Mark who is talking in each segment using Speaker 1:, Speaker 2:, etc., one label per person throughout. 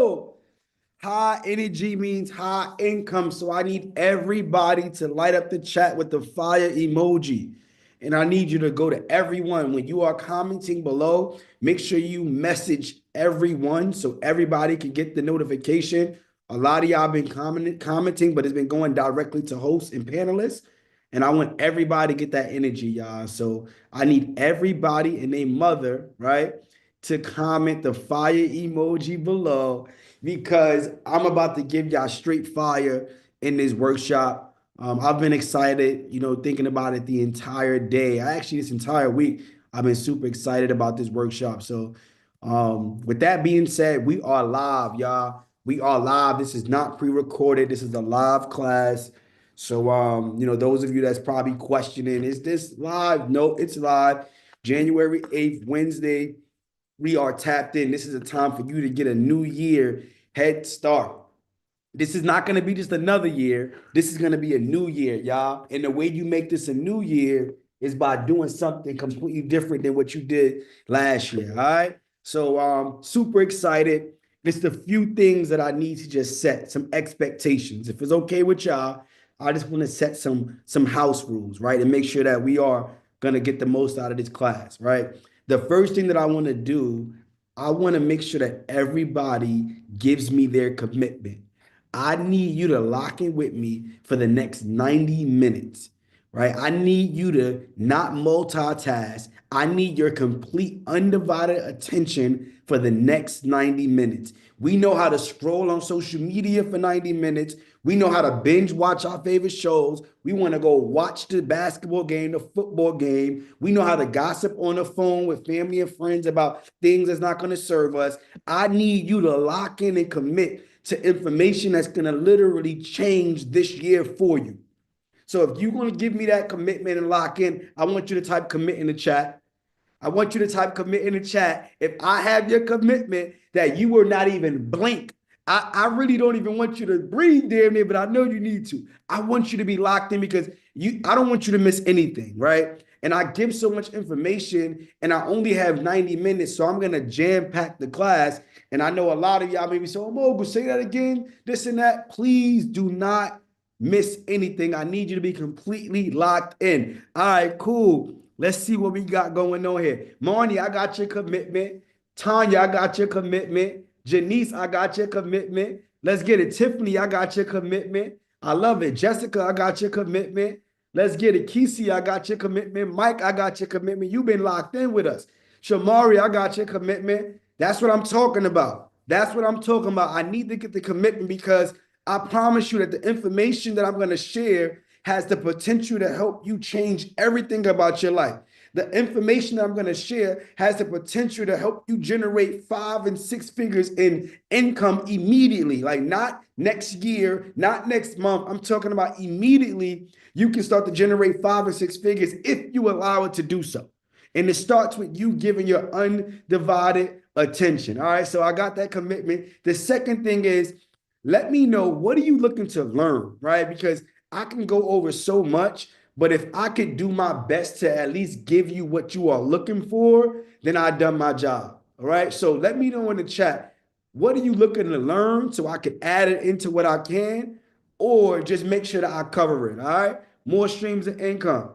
Speaker 1: know high energy means high income. So I need everybody to light up the chat with the fire emoji. And I need you to go to everyone. When you are commenting below, make sure you message everyone so everybody can get the notification. A lot of y'all been commenting, but it's been going directly to hosts and panelists. And I want everybody to get that energy, y'all. So I need everybody and their mother, right, to comment the fire emoji below because I'm about to give y'all straight fire in this workshop. I've been excited, thinking about it the entire day. This entire week, I've been super excited about this workshop. So, with that being said, we are live, y'all. We are live. This is not pre-recorded. This is a live class. So, those of you that's probably questioning, is this live? No, it's live. January 8th, Wednesday. We are tapped in. This is a time for you to get a new year head start. This is not going to be just another year. This is going to be a new year, y'all. And the way you make this a new year is by doing something completely different than what you did last year. All right. So super excited. It's the few things that I need to just set some expectations. If it's okay with y'all, I just want to set some house rules, right? And make sure that we are going to get the most out of this class, right? The first thing that I want to do, I want to make sure that everybody gives me their commitment. I need you to lock in with me for the next 90 minutes, right? I need you to not multitask. I need your complete undivided attention for the next 90 minutes. We know how to scroll on social media for 90 minutes. We know how to binge watch our favorite shows. We want to go watch the basketball game, the football game. We know how to gossip on the phone with family and friends about things that's not going to serve us. I need you to lock in and commit to information that's going to literally change this year for you. So if you're going to give me that commitment and lock in, I want you to type commit in the chat. I want you to type commit in the chat. If I have your commitment that you will not even blink, I really don't even want you to breathe, damn near, but I know you need to. I want you to be locked in because I don't want you to miss anything, right? And I give so much information and I only have 90 minutes. So I'm going to jam pack the class. And I know a lot of y'all may be saying, oh, Mogul, say that again, this and that. Please do not miss anything. I need you to be completely locked in. All right, cool. Let's see what we got going on here. Marnie, I got your commitment. Tanya, I got your commitment. Janice, I got your commitment. Let's get it. Tiffany, I got your commitment. I love it. Jessica, I got your commitment. Let's get it. Kesey, I got your commitment. Mike, I got your commitment. You've been locked in with us. Shamari, I got your commitment. That's what I'm talking about. That's what I'm talking about. I need to get the commitment because I promise you that the information that I'm going to share has the potential to help you change everything about your life. The information that I'm going to share has the potential to help you generate 5 and 6 figures in income immediately, like not next year, not next month. I'm talking about immediately. You can start to generate 5 or 6 figures if you allow it to do so. And it starts with you giving your undivided attention. All right. So I got that commitment. The second thing is, let me know, what are you looking to learn, right? Because I can go over so much, but if I could do my best to at least give you what you are looking for, then I've done my job. All right. So let me know in the chat, what are you looking to learn so I can add it into what I can, or just make sure that I cover it. All right. More streams of income,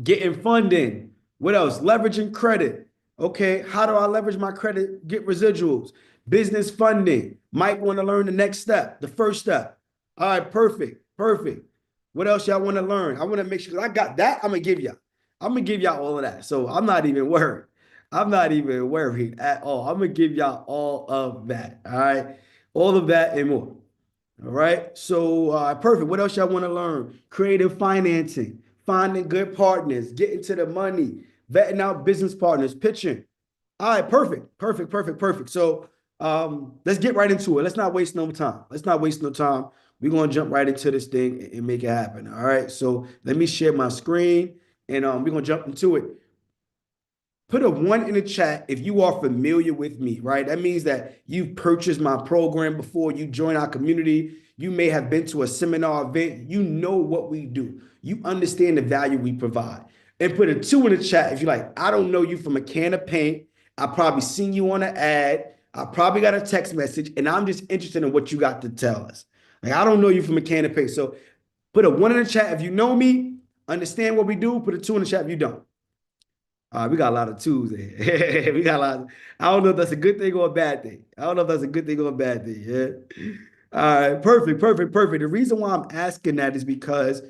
Speaker 1: getting funding. What else? Leveraging credit. Okay. How do I leverage my credit? Get residuals, business funding. Might want to learn the next step, the first step. All right. Perfect. Perfect. What else y'all want to learn? I want to make sure I got that. I'm going to give y'all. I'm going to give y'all all of that. So I'm not even worried. I'm not even worried at all. I'm going to give y'all all of that. All right. All of that and more. All right. So perfect. What else y'all want to learn? Creative financing, finding good partners, getting to the money, vetting out business partners, pitching. All right. Perfect. Perfect. Perfect. Perfect. So let's get right into it. Let's not waste no time. Let's not waste no time. We're going to jump right into this thing and make it happen. All right. So let me share my screen and we're going to jump into it. Put a 1 in the chat if you are familiar with me, right? That means that you've purchased my program before, you join our community. You may have been to a seminar event. You know what we do. You understand the value we provide. And put a 2 in the chat if you're like, I don't know you from a can of paint. I probably seen you on an ad. I probably got a text message, and I'm just interested in what you got to tell us. Like, I don't know you from a can of paint. So put a one in the chat if you know me, understand what we do. Put a two in the chat if you don't. All right, we got a lot of twos there. We got a lot. I don't know if that's a good thing or a bad thing. I don't know if that's a good thing or a bad thing. Yeah. All right, perfect, perfect, perfect. The reason why I'm asking that is because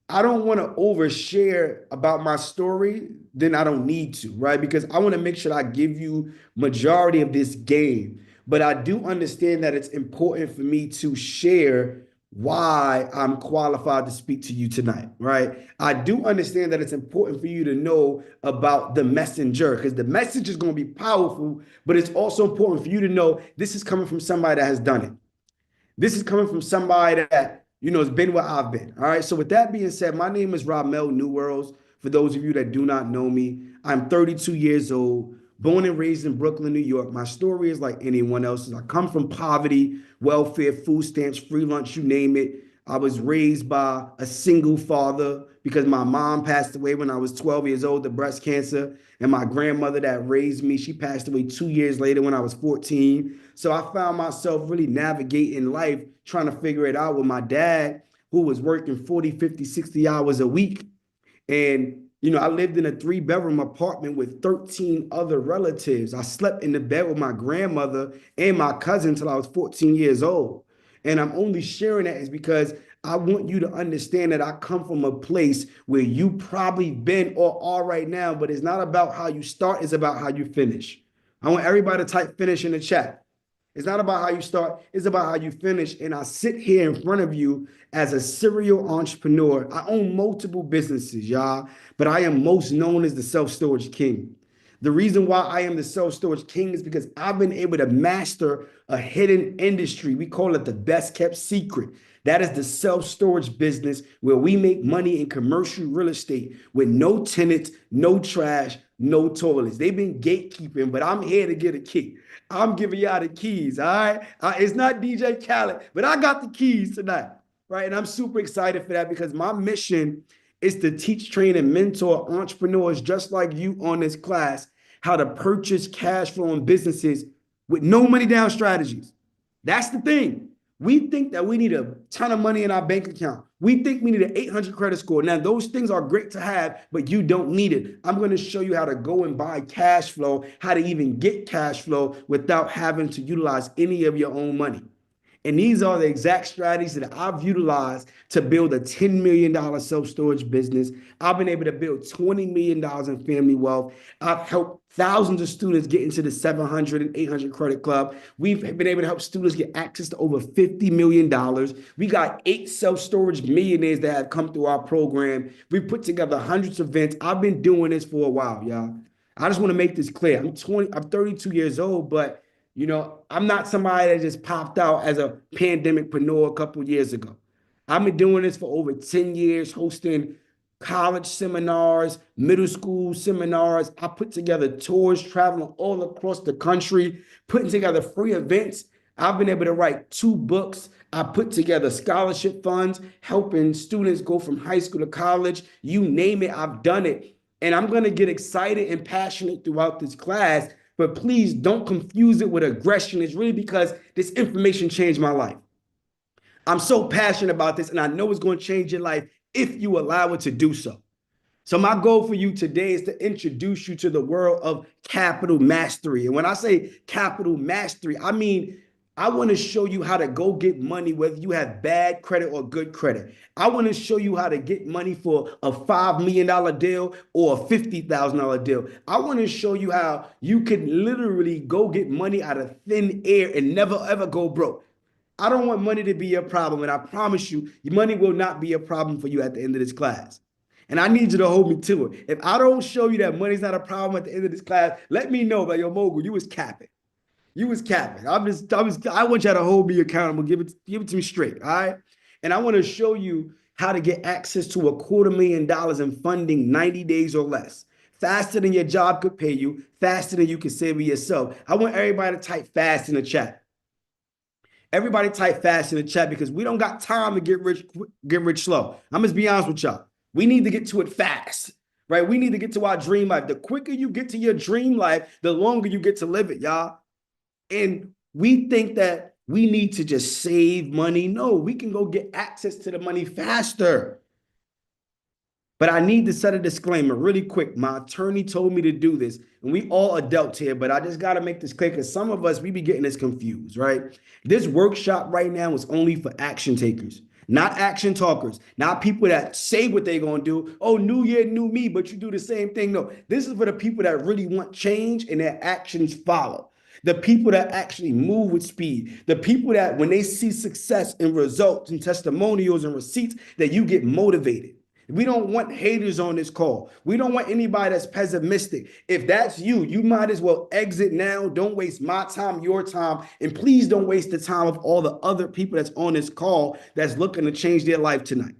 Speaker 1: I don't want to overshare about my story, then I don't need to, right? Because I want to make sure I give you majority of this game. But I do understand that it's important for me to share why I'm qualified to speak to you tonight, right? I do understand that it's important for you to know about the messenger because the message is going to be powerful, but it's also important for you to know this is coming from somebody that has done it. This is coming from somebody that, has been where I've been. All right. So with that being said, my name is Ramel New Worlds. For those of you that do not know me, I'm 32 years old, born and raised in Brooklyn, New York. My story is like anyone else's. I come from poverty, welfare, food stamps, free lunch, you name it. I was raised by a single father because my mom passed away when I was 12 years old of breast cancer. And my grandmother that raised me, she passed away 2 years later when I was 14. So I found myself really navigating life, trying to figure it out with my dad, who was working 40, 50, 60 hours a week. And, I lived in a 3-bedroom apartment with 13 other relatives. I slept in the bed with my grandmother and my cousin until I was 14 years old. And I'm only sharing that is because I want you to understand that I come from a place where you probably been or are right now, but it's not about how you start, it's about how you finish. I want everybody to type finish in the chat. It's not about how you start, it's about how you finish. And I sit here in front of you as a serial entrepreneur. I own multiple businesses, y'all, but I am most known as the self-storage king. The reason why I am the self-storage king is because I've been able to master a hidden industry. We call it the best kept secret. That is the self-storage business where we make money in commercial real estate with no tenants, no trash, no toilets. They've been gatekeeping, but I'm here to get a key. I'm giving y'all the keys, all right? It's not DJ Khaled, but I got the keys tonight, right? And I'm super excited for that because my mission is to teach, train, and mentor entrepreneurs just like you on this class how to purchase cash flowing businesses with no money down strategies. That's the thing. We think that we need a ton of money in our bank account. We think we need an 800 credit score. Now, those things are great to have, but you don't need it. I'm going to show you how to go and buy cash flow, how to even get cash flow without having to utilize any of your own money. And these are the exact strategies that I've utilized to build a $10 million self-storage business. I've been able to build $20 million in family wealth. I've helped thousands of students get into the 700 and 800 credit club. We've been able to help students get access to over $50 million. We got 8 self-storage millionaires that have come through our program. We put together hundreds of events. I've been doing this for a while, y'all. I just want to make this clear. I'm 32 years old, but I'm not somebody that just popped out as a pandemicpreneur a couple years ago. I've been doing this for over 10 years, hosting college seminars, middle school seminars. I put together tours, traveling all across the country, putting together free events. I've been able to write 2 books. I put together scholarship funds, helping students go from high school to college. You name it, I've done it. And I'm going to get excited and passionate throughout this class, but please don't confuse it with aggression. It's really because this information changed my life. I'm so passionate about this, and I know it's going to change your life if you allow it to do so. So my goal for you today is to introduce you to the world of capital mastery. And when I say capital mastery, I mean, I want to show you how to go get money, whether you have bad credit or good credit. I want to show you how to get money for a $5 million deal or a $50,000 deal. I want to show you how you can literally go get money out of thin air and never, ever go broke. I don't want money to be a problem. And I promise you, your money will not be a problem for you at the end of this class. And I need you to hold me to it. If I don't show you that money's not a problem at the end of this class, let me know, but yo, Mogul, you was capping. You was capping. I want y'all to hold me accountable. Give it to me straight. All right. And I want to show you how to get access to $250,000 in funding 90 days or less. Faster than your job could pay you, faster than you can save it yourself. I want everybody to type fast in the chat. Everybody type fast in the chat because we don't got time to get rich slow. I'm just be honest with y'all. We need to get to it fast, right? We need to get to our dream life. The quicker you get to your dream life, the longer you get to live it, y'all. And we think that we need to just save money. No, we can go get access to the money faster. But I need to set a disclaimer really quick. My attorney told me to do this, and we all adults here, but I just got to make this clear because some of us, we be getting this confused, right? This workshop right now is only for action takers, not action talkers, not people that say what they're going to do. Oh, new year, new me, but you do the same thing. No, this is for the people that really want change and their actions follow. The people that actually move with speed, the people that when they see success and results and testimonials and receipts, that you get motivated. We don't want haters on this call. We don't want anybody that's pessimistic. If that's you, you might as well exit now. Don't waste my time, your time, and please don't waste the time of all the other people that's on this call that's looking to change their life tonight.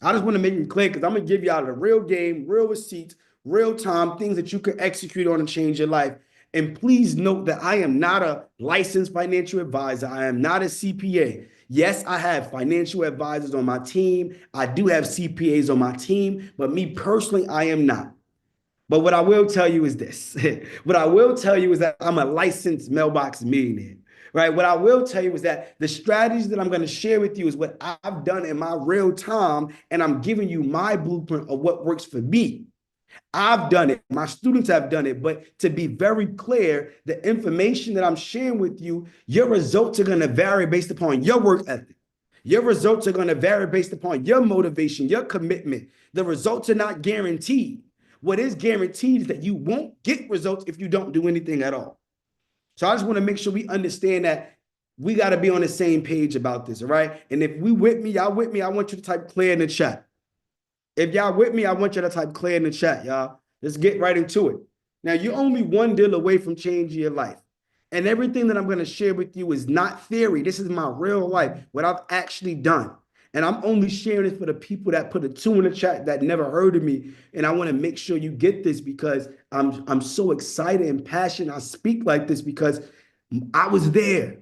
Speaker 1: I just want to make it clear because I'm going to give y'all the real game, real receipts, real time, things that you can execute on and change your life. And please note that I am not a licensed financial advisor. I am not a CPA. Yes, I have financial advisors on my team. I do have CPAs on my team, but me personally, I am not. But what I will tell you is this. What I will tell you is that I'm a licensed mailbox millionaire, right? What I will tell you is that the strategies that I'm going to share with you is what I've done in my real time, and I'm giving you my blueprint of what works for me. I've done it. My students have done it. But to be very clear, the information that I'm sharing with you, your results are going to vary based upon your work ethic. Your results are going to vary based upon your motivation, your commitment. The results are not guaranteed. What is guaranteed is that you won't get results if you don't do anything at all. So I just want to make sure we understand that we got to be on the same page about this, all right? And if we with me, y'all with me, I want you to type clear in the chat. If y'all with me, I want you to type clear in the chat, y'all. Let's get right into it. Now, you're only one deal away from changing your life. And everything that I'm going to share with you is not theory. This is my real life, what I've actually done. And I'm only sharing this for the people that put a 2 in the chat that never heard of me. And I want to make sure you get this because I'm so excited and passionate. I speak like this because I was there.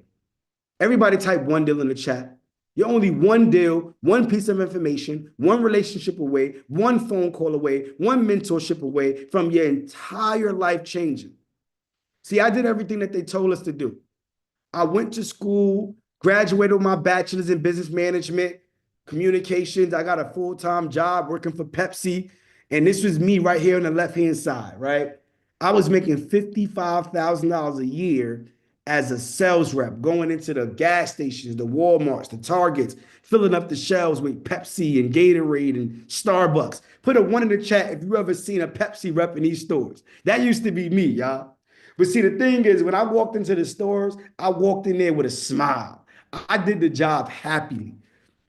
Speaker 1: Everybody type one deal in the chat. You're only one deal, one piece of information, one relationship away, one phone call away, one mentorship away from your entire life changing. See, I did everything that they told us to do. I went to school, graduated with my bachelor's in business management, communications. I got a full-time job working for Pepsi. And this was me right here on the left-hand side, right? I was making $55,000 a year as a sales rep, going into the gas stations, the Walmarts, the Targets, filling up the shelves with Pepsi and Gatorade and Starbucks. Put a 1 in the chat if you ever seen a Pepsi rep in these stores. That used to be me, y'all. But see, the thing is, when I walked into the stores, I walked in there with a smile. I did the job happily.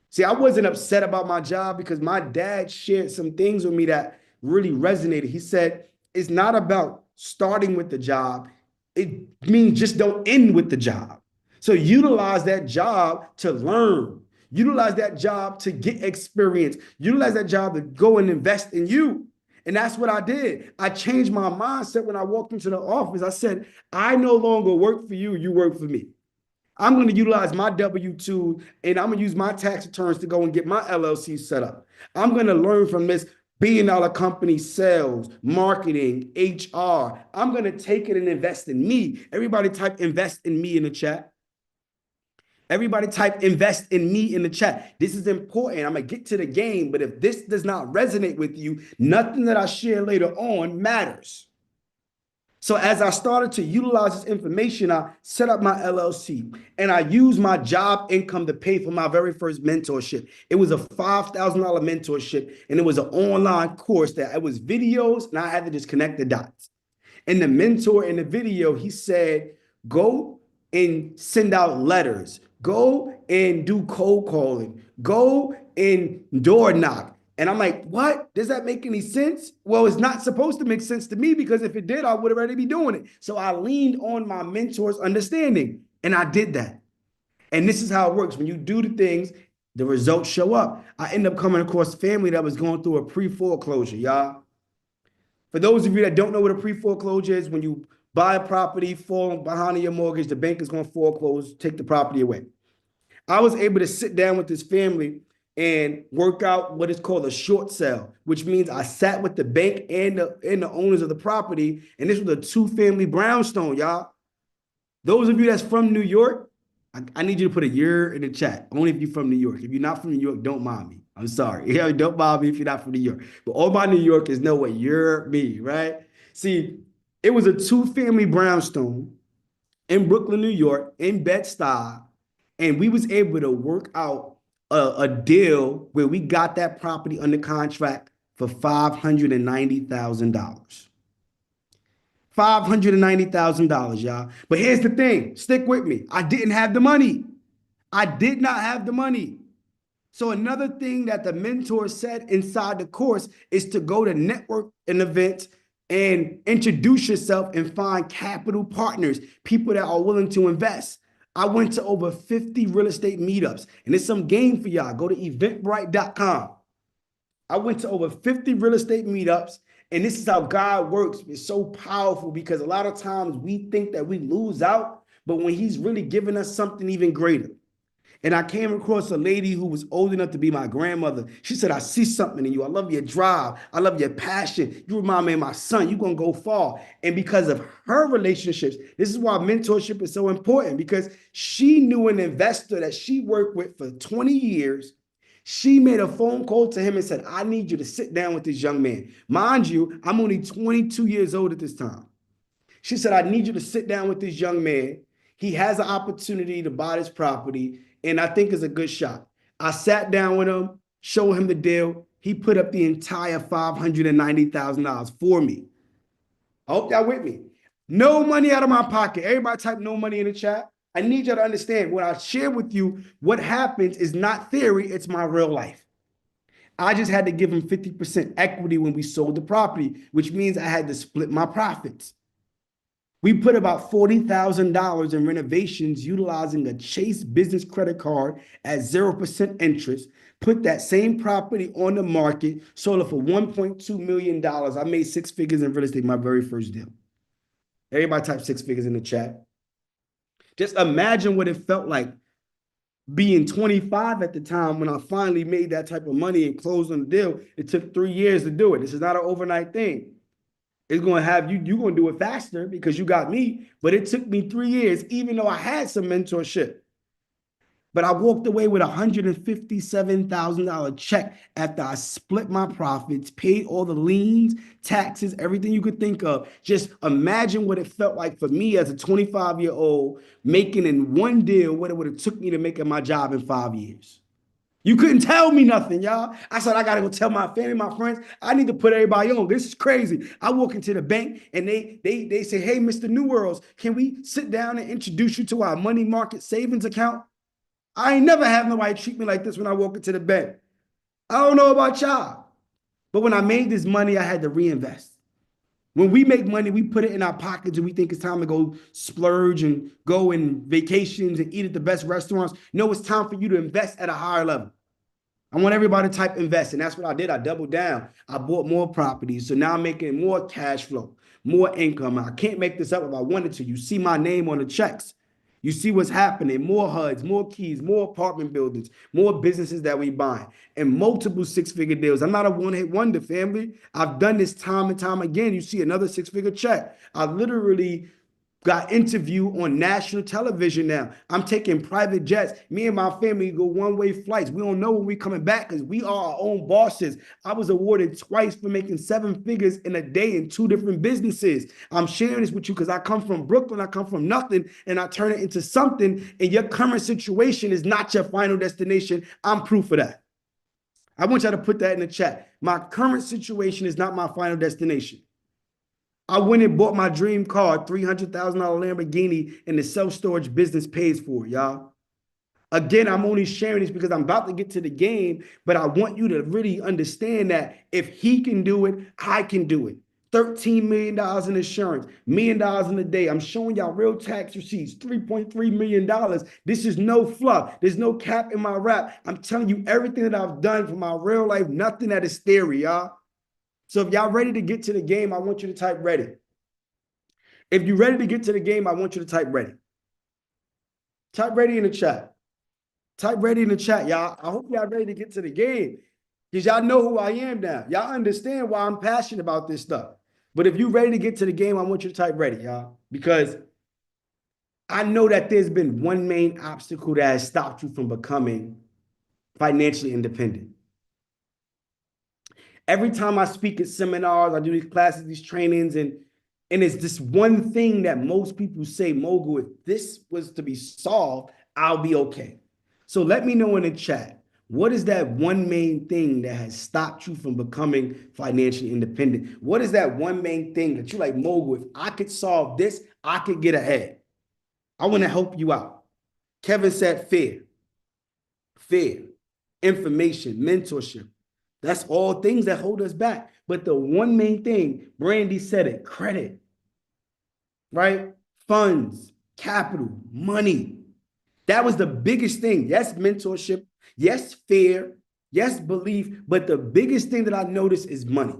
Speaker 1: See, I wasn't upset about my job because my dad shared some things with me that really resonated. He said, it's not about starting with the job. It means just don't end with the job. So utilize that job to learn. Utilize that job to get experience. Utilize that job to go and invest in you. And that's what I did. I changed my mindset when I walked into the office. I said, I no longer work for you, you work for me. I'm going to utilize my W-2 and I'm going to use my tax returns to go and get my LLC set up. I'm going to learn from this billion-dollar company sales, marketing, HR. I'm going to take it and invest in me. Everybody type invest in me in the chat. Everybody type invest in me in the chat. This is important. I'm going to get to the game, but if this does not resonate with you, nothing that I share later on matters. So as I started to utilize this information, I set up my LLC and I used my job income to pay for my very first mentorship. It was a $5,000 mentorship and it was an online course that it was videos and I had to just connect the dots. And the mentor in the video, he said, go and send out letters, go and do cold calling, go and door knock. And I'm like, what? Does that make any sense? Well, it's not supposed to make sense to me because if it did, I would already be doing it. So I leaned on my mentor's understanding and I did that. And this is how it works. When you do the things, the results show up. I ended up coming across a family that was going through a pre-foreclosure, y'all. For those of you that don't know what a pre-foreclosure is, when you buy a property, fall behind on your mortgage, the bank is going to foreclose, take the property away. I was able to sit down with this family and work out what is called a short sale, which means I sat with the bank and the owners of the property, and this was a 2-family brownstone, y'all. Those of you that's from New York, I need you to put a year in the chat. Only if you're from New York. If you're not from New York, don't mind me. I'm sorry. Yeah, don't mind me if you're not from New York. But all my New Yorkers know what you're me, right? See, it was a two-family brownstone in Brooklyn, New York, in Bed-Stuy, and we was able to work out a deal where we got that property under contract for $590,000. $590,000, y'all. But here's the thing, stick with me. I didn't have the money. I did not have the money. So another thing that the mentor said inside the course is to go to network and events and introduce yourself and find capital partners, people that are willing to invest. I went to over 50 real estate meetups, and it's some game for y'all. Go to eventbrite.com. I went to over 50 real estate meetups, and this is how God works. It's so powerful because a lot of times we think that we lose out, but when He's really giving us something even greater. And I came across a lady who was old enough to be my grandmother. She said, I see something in you. I love your drive. I love your passion. You remind me of my son. You're going to go far. And because of her relationships, this is why mentorship is so important, because she knew an investor that she worked with for 20 years. She made a phone call to him and said, I need you to sit down with this young man. Mind you, I'm only 22 years old at this time. She said, I need you to sit down with this young man. He has an opportunity to buy this property, and I think it's a good shot. I sat down with him, showed him the deal. He put up the entire $590,000 for me. I hope y'all with me. No money out of my pocket. Everybody type no money in the chat. I need y'all to understand what I share with you. What happens is not theory, it's my real life. I just had to give him 50% equity when we sold the property, which means I had to split my profits. We put about $40,000 in renovations utilizing a Chase business credit card at 0% interest, put that same property on the market, sold it for $1.2 million. I made six figures in real estate my very first deal. Everybody type six figures in the chat. Just imagine what it felt like being 25 at the time when I finally made that type of money and closed on the deal. It took 3 years to do it. This is not an overnight thing. It's going to have you're going to do it faster because you got me. But it took me 3 years, even though I had some mentorship. But I walked away with a $157,000 check after I split my profits, paid all the liens, taxes, everything you could think of. Just imagine what it felt like for me as a 25-year-old making in one deal what it would have took me to make my job in 5 years. You couldn't tell me nothing, y'all. I said, I got to go tell my family, my friends. I need to put everybody on. This is crazy. I walk into the bank and they say, hey, Mr. New Worlds, can we sit down and introduce you to our money market savings account? I ain't never have nobody treat me like this when I walk into the bank. I don't know about y'all, but when I made this money, I had to reinvest. When we make money, we put it in our pockets and we think it's time to go splurge and go in vacations and eat at the best restaurants. No, it's time for you to invest at a higher level. I want everybody to type invest, and that's what I did. I doubled down. I bought more properties, so now I'm making more cash flow, more income. I can't make this up if I wanted to. You see my name on the checks. You see what's happening, more HUDs, more keys, more apartment buildings, more businesses that we buy, and multiple six-figure deals. I'm not a one-hit wonder, family. I've done this time and time again. You see another six-figure check. I literally got interviewed on national television now. I'm taking private jets. Me and my family go one-way flights. We don't know when we're coming back because we are our own bosses. I was awarded twice for making 7 figures in a day in 2 different businesses. I'm sharing this with you because I come from Brooklyn. I come from nothing, and I turn it into something, and your current situation is not your final destination. I'm proof of that. I want y'all to put that in the chat. My current situation is not my final destination. I went and bought my dream car, $300,000 Lamborghini, and the self-storage business pays for it, y'all. Again, I'm only sharing this because I'm about to get to the game, but I want you to really understand that if he can do it, I can do it. $13 million in insurance, $1 million in a day. I'm showing y'all real tax receipts, $3.3 million. This is no fluff. There's no cap in my rap. I'm telling you everything that I've done for my real life, nothing that is theory, y'all. So if y'all ready to get to the game, I want you to type ready. If you're ready to get to the game, I want you to type ready. Type ready in the chat. Type ready in the chat, y'all. I hope y'all ready to get to the game because y'all know who I am now. Y'all understand why I'm passionate about this stuff. But if you're ready to get to the game, I want you to type ready, y'all, because I know that there's been one main obstacle that has stopped you from becoming financially independent. Every time I speak at seminars, I do these classes, these trainings, and it's this one thing that most people say, Mogul, if this was to be solved, I'll be okay. So let me know in the chat, what is that one main thing that has stopped you from becoming financially independent? What is that one main thing that you're like, Mogul, if I could solve this, I could get ahead. I want to help you out. Kevin said fear, information, mentorship. That's all things that hold us back. But the one main thing, Brandy said it, credit, right? Funds, capital, money. That was the biggest thing. Yes, mentorship. Yes, fear. Yes, belief. But the biggest thing that I noticed is money.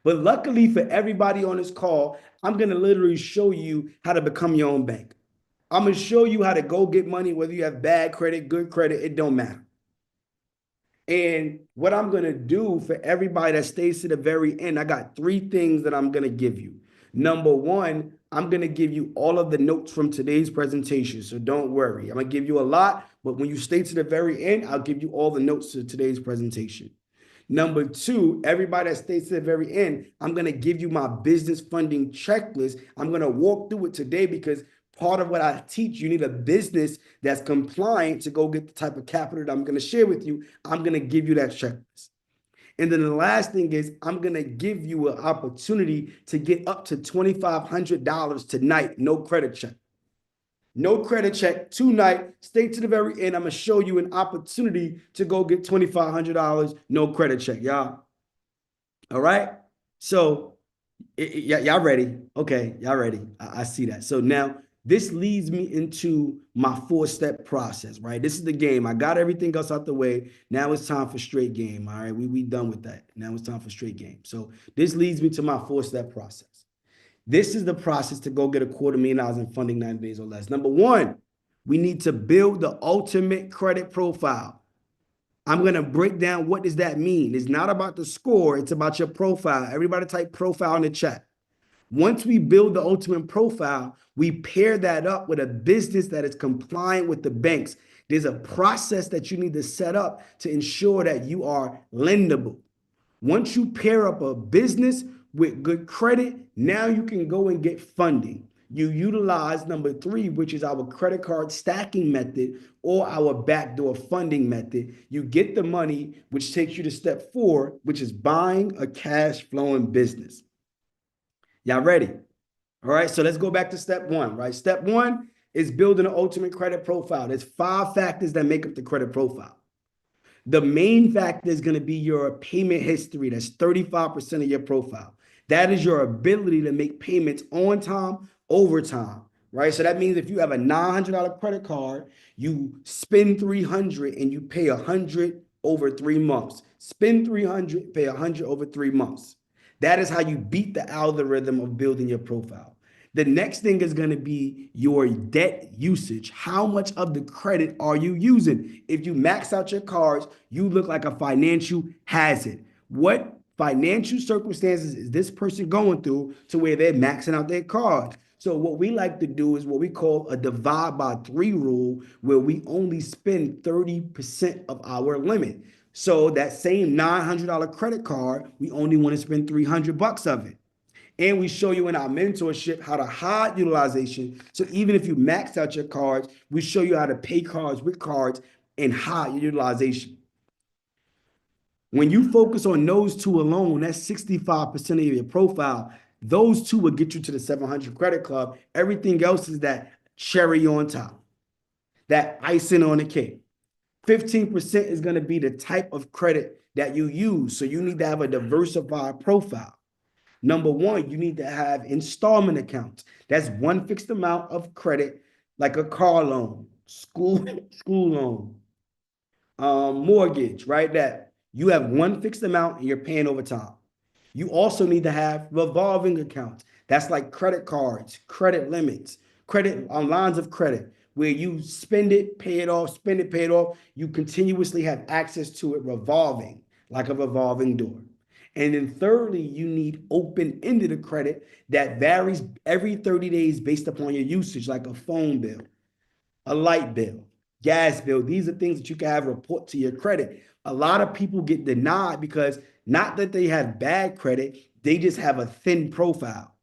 Speaker 1: But luckily for everybody on this call, I'm going to literally show you how to become your own bank. I'm going to show you how to go get money, whether you have bad credit, good credit, it don't matter. And what I'm going to do for everybody that stays to the very end, I got three things that I'm going to give you. Number one, I'm going to give you all of the notes from today's presentation. So don't worry. I'm going to give you a lot, but when you stay to the very end, I'll give you all the notes to today's presentation. Number two, everybody that stays to the very end, I'm going to give you my business funding checklist. I'm going to walk through it today because part of what I teach, you need a business that's compliant to go get the type of capital that I'm going to share with you. I'm going to give you that checklist. And then the last thing is I'm going to give you an opportunity to get up to $2,500 tonight, no credit check. No credit check tonight. Stay to the very end. I'm going to show you an opportunity to go get $2,500, no credit check, y'all. All right? So, y'all ready? Okay, y'all ready. I see that. So now this leads me into my four-step process, right? This is the game. I got everything else out the way. Now it's time for straight game, all right? We done with that. Now it's time for straight game. So this leads me to my four-step process. This is the process to go get $250,000 in funding 90 days or less. Number one, we need to build the ultimate credit profile. I'm going to break down what does that mean. It's not about the score. It's about your profile. Everybody type profile in the chat. Once we build the ultimate profile, we pair that up with a business that is compliant with the banks. There's a process that you need to set up to ensure that you are lendable. Once you pair up a business with good credit, now you can go and get funding. You utilize number three, which is our credit card stacking method or our backdoor funding method. You get the money, which takes you to step four, which is buying a cash flowing business. Y'all ready? All right, so let's go back to step one, right? Step one is building an ultimate credit profile. There's 5 factors that make up the credit profile. The main factor is going to be your payment history. That's 35% of your profile. That is your ability to make payments on time, over time, right? So that means if you have a $900 credit card, you spend $300 and you pay $100 over 3 months. Spend $300, pay $100 over 3 months. That is how you beat the algorithm of building your profile. The next thing is going to be your debt usage. How much of the credit are you using? If you max out your cards, you look like a financial hazard. What financial circumstances is this person going through to where they're maxing out their cards? So what we like to do is what we call a divide by 3 rule, where we only spend 30% of our limit. So that same $900 credit card, we only want to spend $300 of it. And we show you in our mentorship how to hide utilization. So even if you maxed out your cards, we show you how to pay cards with cards and hide your utilization. When you focus on those two alone, that's 65% of your profile. Those two will get you to the 700 credit club. Everything else is that cherry on top, that icing on the cake. 15% is going to be the type of credit that you use. So you need to have a diversified profile. Number one, you need to have installment accounts. That's one fixed amount of credit, like a car loan, school loan, mortgage, right? That you have one fixed amount and you're paying over time. You also need to have revolving accounts. That's like credit cards, credit limits, credit on lines of credit, where you spend it, pay it off, spend it, pay it off. You continuously have access to it revolving, like a revolving door. And then thirdly, you need open-ended credit that varies every 30 days based upon your usage, like a phone bill, a light bill, gas bill. These are things that you can have report to your credit. A lot of people get denied because not that they have bad credit, they just have a thin profile.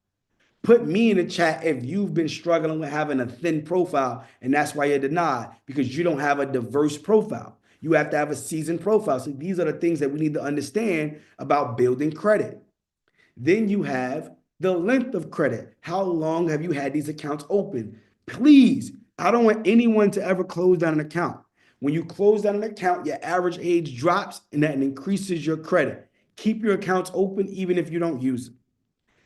Speaker 1: Put me in the chat if you've been struggling with having a thin profile and that's why you're denied because you don't have a diverse profile. You have to have a seasoned profile. So these are the things that we need to understand about building credit. Then you have the length of credit. How long have you had these accounts open? Please, I don't want anyone to ever close down an account. When you close down an account, your average age drops and that increases your credit. Keep your accounts open even if you don't use them.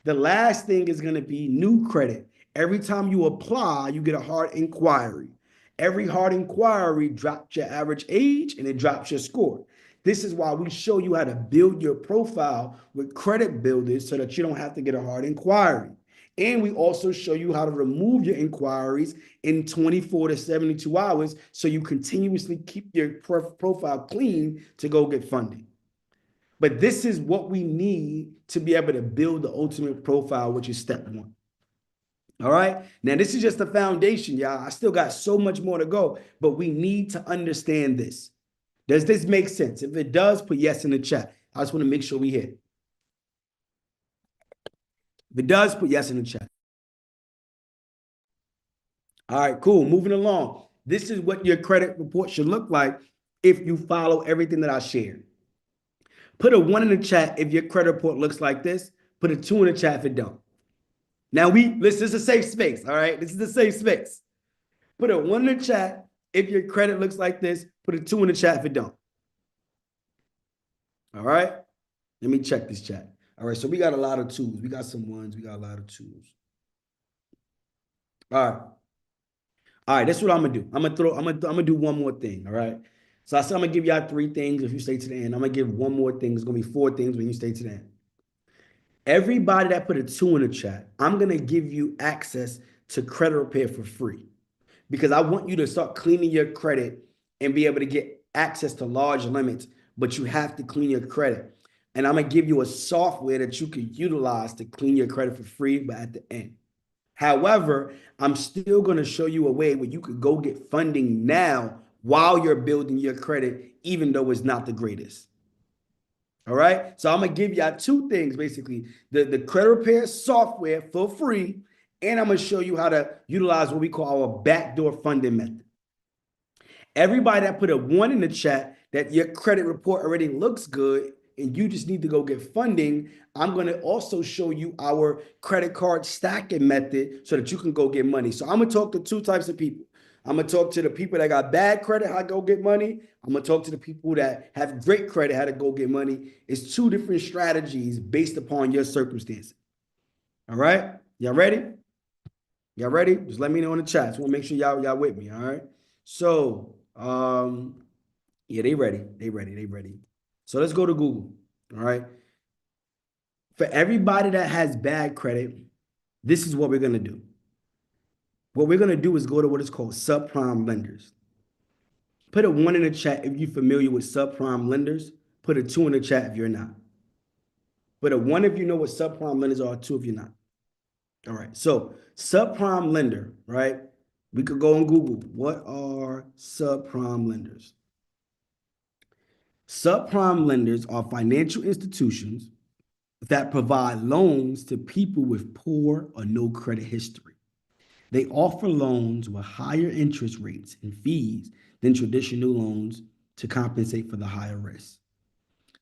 Speaker 1: The last thing is going to be new credit. Every time you apply, you get a hard inquiry. Every hard inquiry drops your average age and it drops your score. This is why we show you how to build your profile with credit builders so that you don't have to get a hard inquiry. And we also show you how to remove your inquiries in 24 to 72 hours so you continuously keep your profile clean to go get funding. But this is what we need to be able to build the ultimate profile, which is step one. All right. Now, this is just the foundation, y'all. I still got so much more to go, but we need to understand this. Does this make sense? If it does, put yes in the chat. I just want to make sure we hit. If it does, put yes in the chat. All right, cool. Moving along. This is what your credit report should look like if you follow everything that I shared. Put a 1 in the chat if your credit report looks like this. Put a 2 in the chat if it don't. Now this is a safe space, all right? This is a safe space. Put a 1 in the chat if your credit looks like this. Put a 2 in the chat if it don't. All right? Let me check this chat. All right, so we got a lot of twos. We got some 1s. We got a lot of 2s. All right. All right, that's what I'm gonna do. I'm gonna do one more thing. All right. So I said I'm gonna give y'all 3 things if you stay to the end. I'm gonna give one more thing. It's gonna be 4 things when you stay to the end. Everybody that put a 2 in the chat, I'm gonna give you access to credit repair for free because I want you to start cleaning your credit and be able to get access to large limits, but you have to clean your credit. And I'm gonna give you a software that you can utilize to clean your credit for free, but at the end. However, I'm still going to show you a way where you could go get funding now while you're building your credit, even though it's not the greatest. All right. So I'm going to give y'all 2 things, basically the credit repair software for free. And I'm going to show you how to utilize what we call our backdoor funding method. Everybody that put a 1 in the chat that your credit report already looks good and you just need to go get funding, I'm going to also show you our credit card stacking method so that you can go get money. So I'm going to talk to 2 types of people. I'm going to talk to the people that got bad credit, how to go get money. I'm going to talk to the people that have great credit, how to go get money. It's 2 different strategies based upon your circumstances. All right? Y'all ready? Y'all ready? Just let me know in the chat. So we'll make sure y'all with me. All right. So, yeah, they ready. They ready. So let's go to Google. All right. For everybody that has bad credit, this is what we're going to do. What we're going to do is go to what is called subprime lenders. Put a 1 in the chat if you're familiar with subprime lenders. Put a 2 in the chat if you're not. Put a 1 if you know what subprime lenders are, 2 if you're not. All right. So subprime lender, right? We could go on Google. What are subprime lenders? Subprime lenders are financial institutions that provide loans to people with poor or no credit history. They offer loans with higher interest rates and fees than traditional loans to compensate for the higher risk.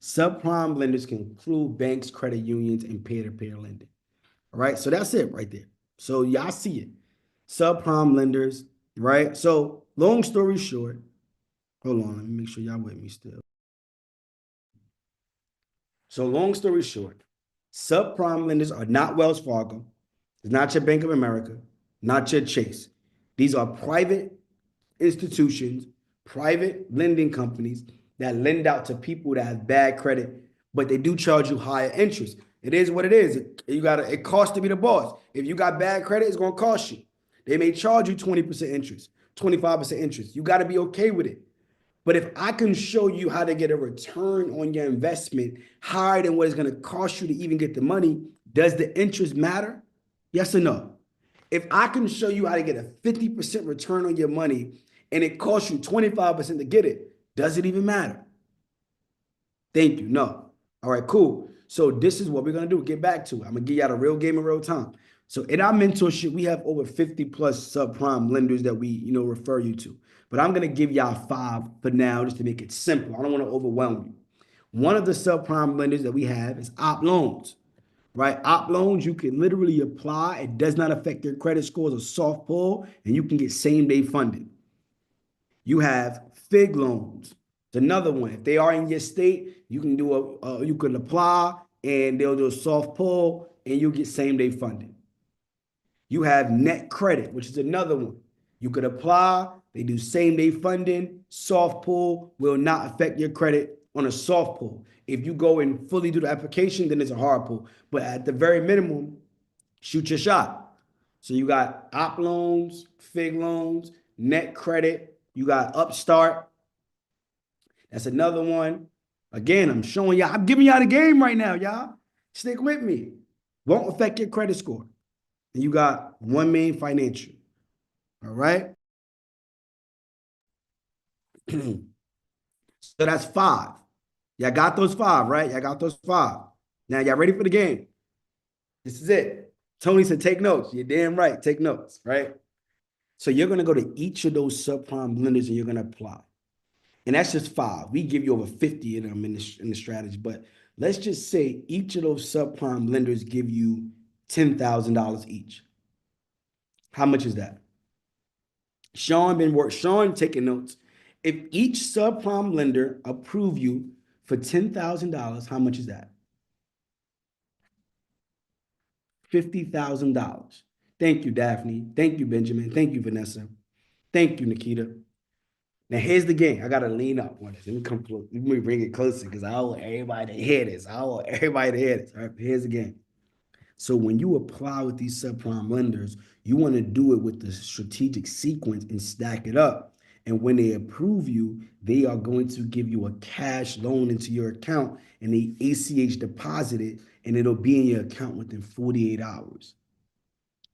Speaker 1: Subprime lenders can include banks, credit unions, and peer-to-peer lending. All right, so that's it right there. So y'all see it. Subprime lenders, right? So long story short, hold on, let me make sure y'all with me still. So long story short, subprime lenders are not Wells Fargo, it's not your Bank of America, not your Chase. These are private institutions, private lending companies that lend out to people that have bad credit, but they do charge you higher interest. It is what it is. It costs to be the boss. If you got bad credit, it's gonna cost you. They may charge you 20% interest, 25% interest. You got to be okay with it. But if I can show you how to get a return on your investment higher than what it's going to cost you to even get the money, does the interest matter? Yes or no? If I can show you how to get a 50% return on your money and it costs you 25% to get it, does it even matter? Thank you. No. All right, cool. So this is what we're gonna do. Get back to it. I'm gonna give y'all the real game in real time. So in our mentorship, we have over 50 plus subprime lenders that we, refer you to. But I'm gonna give y'all five for now, just to make it simple. I don't want to overwhelm you. One of the subprime lenders that we have is Op Loans, right? Op Loans, you can literally apply. It does not affect your credit scores or soft pull, and you can get same day funding. You have FIG loans. It's another one. If they are in your state, you can you can apply and they'll do a soft pull and you'll get same day funding. You have net credit, which is another one. You could apply, they do same day funding, soft pull will not affect your credit on a soft pull. If you go and fully do the application, then it's a hard pull. But at the very minimum, shoot your shot. So you got op loans, FIG loans, net credit, you got Upstart. That's another one. Again, I'm showing y'all, I'm giving y'all the game right now, y'all. Stick with me. Won't affect your credit score. And you got One Main Financial. All right. So that's five. Y'all got those five, right? Y'all got those five. Now y'all ready for the game? This is it. Tony said, take notes. You're damn right. Take notes, right? So you're going to go to each of those subprime lenders and you're going to apply. And that's just five. We give you over 50 of them in the strategy. But let's just say each of those subprime lenders give you $10,000 each. How much is that? Sean taking notes. If each subprime lender approve you for $10,000, how much is that? $50,000. Thank you, Daphne. Thank you, Benjamin. Thank you, Vanessa. Thank you, Nikita. Now here's the game. I gotta lean up on this. Let me come close. Let me bring it closer because I want everybody to hear this. I want everybody to hear this. All right, here's the game. So when you apply with these subprime lenders, you want to do it with the strategic sequence and stack it up. And when they approve you, they are going to give you a cash loan into your account and they ACH deposit it and it'll be in your account within 48 hours,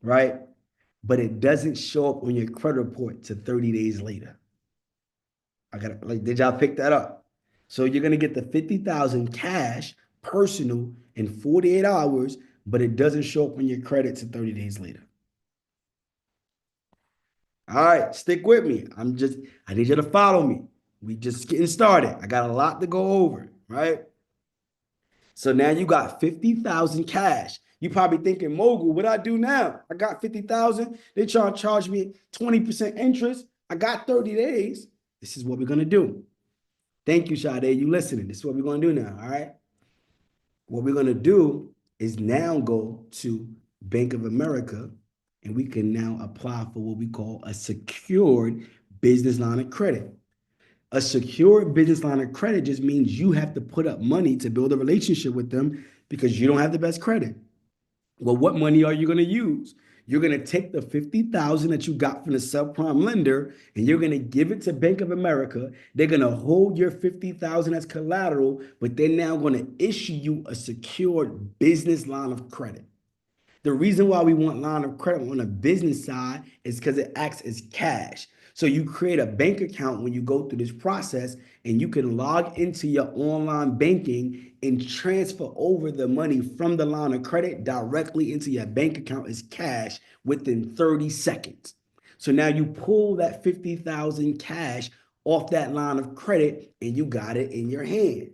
Speaker 1: right? But it doesn't show up on your credit report to 30 days later. Did y'all pick that up? So you're gonna get the 50,000 cash personal in 48 hours, but it doesn't show up on your credit to 30 days later. All right, stick with me. I need you to follow me. We just getting started. I got a lot to go over, right? So now you got 50,000 cash. You probably thinking, Mogul, what I do now? I got 50,000. They trying to charge me 20% interest. I got 30 days. This is what we're gonna do. Thank you, Sade. You listening? This is what we're gonna do now. All right. What we're gonna do is now go to Bank of America, and we can now apply for what we call a secured business line of credit. A secured business line of credit just means you have to put up money to build a relationship with them because you don't have the best credit. Well, what money are you going to use? You're going to take the 50,000 that you got from the subprime lender and you're going to give it to Bank of America. They're going to hold your 50,000 as collateral, but they're now going to issue you a secured business line of credit. The reason why we want line of credit on the business side is because it acts as cash. So you create a bank account when you go through this process and you can log into your online banking and transfer over the money from the line of credit directly into your bank account as cash within 30 seconds. So now you pull that 50,000 cash off that line of credit and you got it in your hand.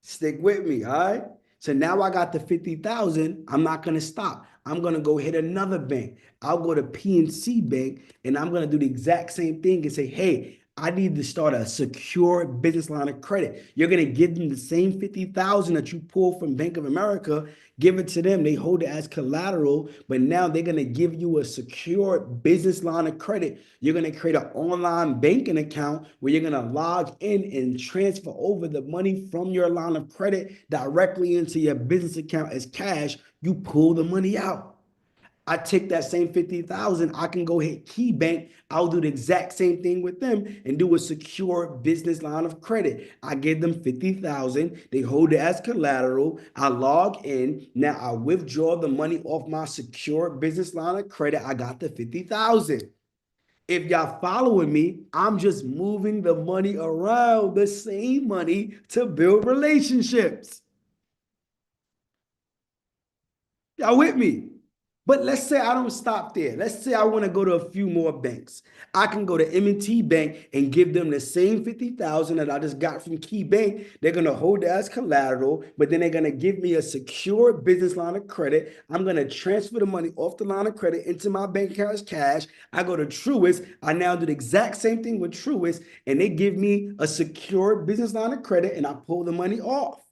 Speaker 1: Stick with me, all right? So now I got the 50,000. I'm not going to stop. I'm going to go hit another bank. I'll go to PNC Bank and I'm going to do the exact same thing and say, hey, I need to start a secure business line of credit. You're going to give them the same 50,000 that you pull from Bank of America, give it to them. They hold it as collateral, but now they're going to give you a secure business line of credit. You're going to create an online banking account where you're going to log in and transfer over the money from your line of credit directly into your business account as cash. You pull the money out. I take that same 50,000, I can go hit KeyBank. I'll do the exact same thing with them and do a secure business line of credit. I give them 50,000, they hold it as collateral. I log in. Now I withdraw the money off my secure business line of credit. I got the 50,000. If y'all following me, I'm just moving the money around, the same money to build relationships. Y'all with me? But let's say I don't stop there. Let's say I want to go to a few more banks. I can go to M&T Bank and give them the same 50,000 that I just got from Key Bank. They're going to hold that as collateral, but then they're going to give me a secure business line of credit. I'm going to transfer the money off the line of credit into my bank account as cash. I go to Truist. I now do the exact same thing with Truist, and they give me a secure business line of credit, and I pull the money off.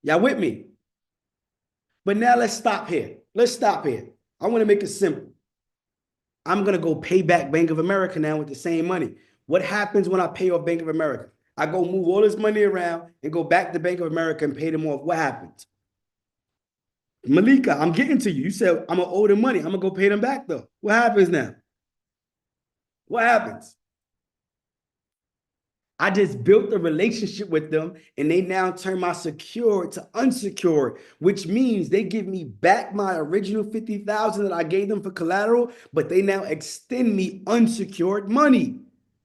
Speaker 1: Y'all with me? But now let's stop here. Let's stop here. I want to make it simple. I'm going to go pay back Bank of America now with the same money. What happens when I pay off Bank of America? I go move all this money around and go back to Bank of America and pay them off. What happens? Malika, I'm getting to you. You said I'm going to owe them money. I'm going to go pay them back though. What happens now? What happens? I just built a relationship with them and they now turn my secured to unsecured, which means they give me back my original 50,000 that I gave them for collateral, but they now extend me unsecured money.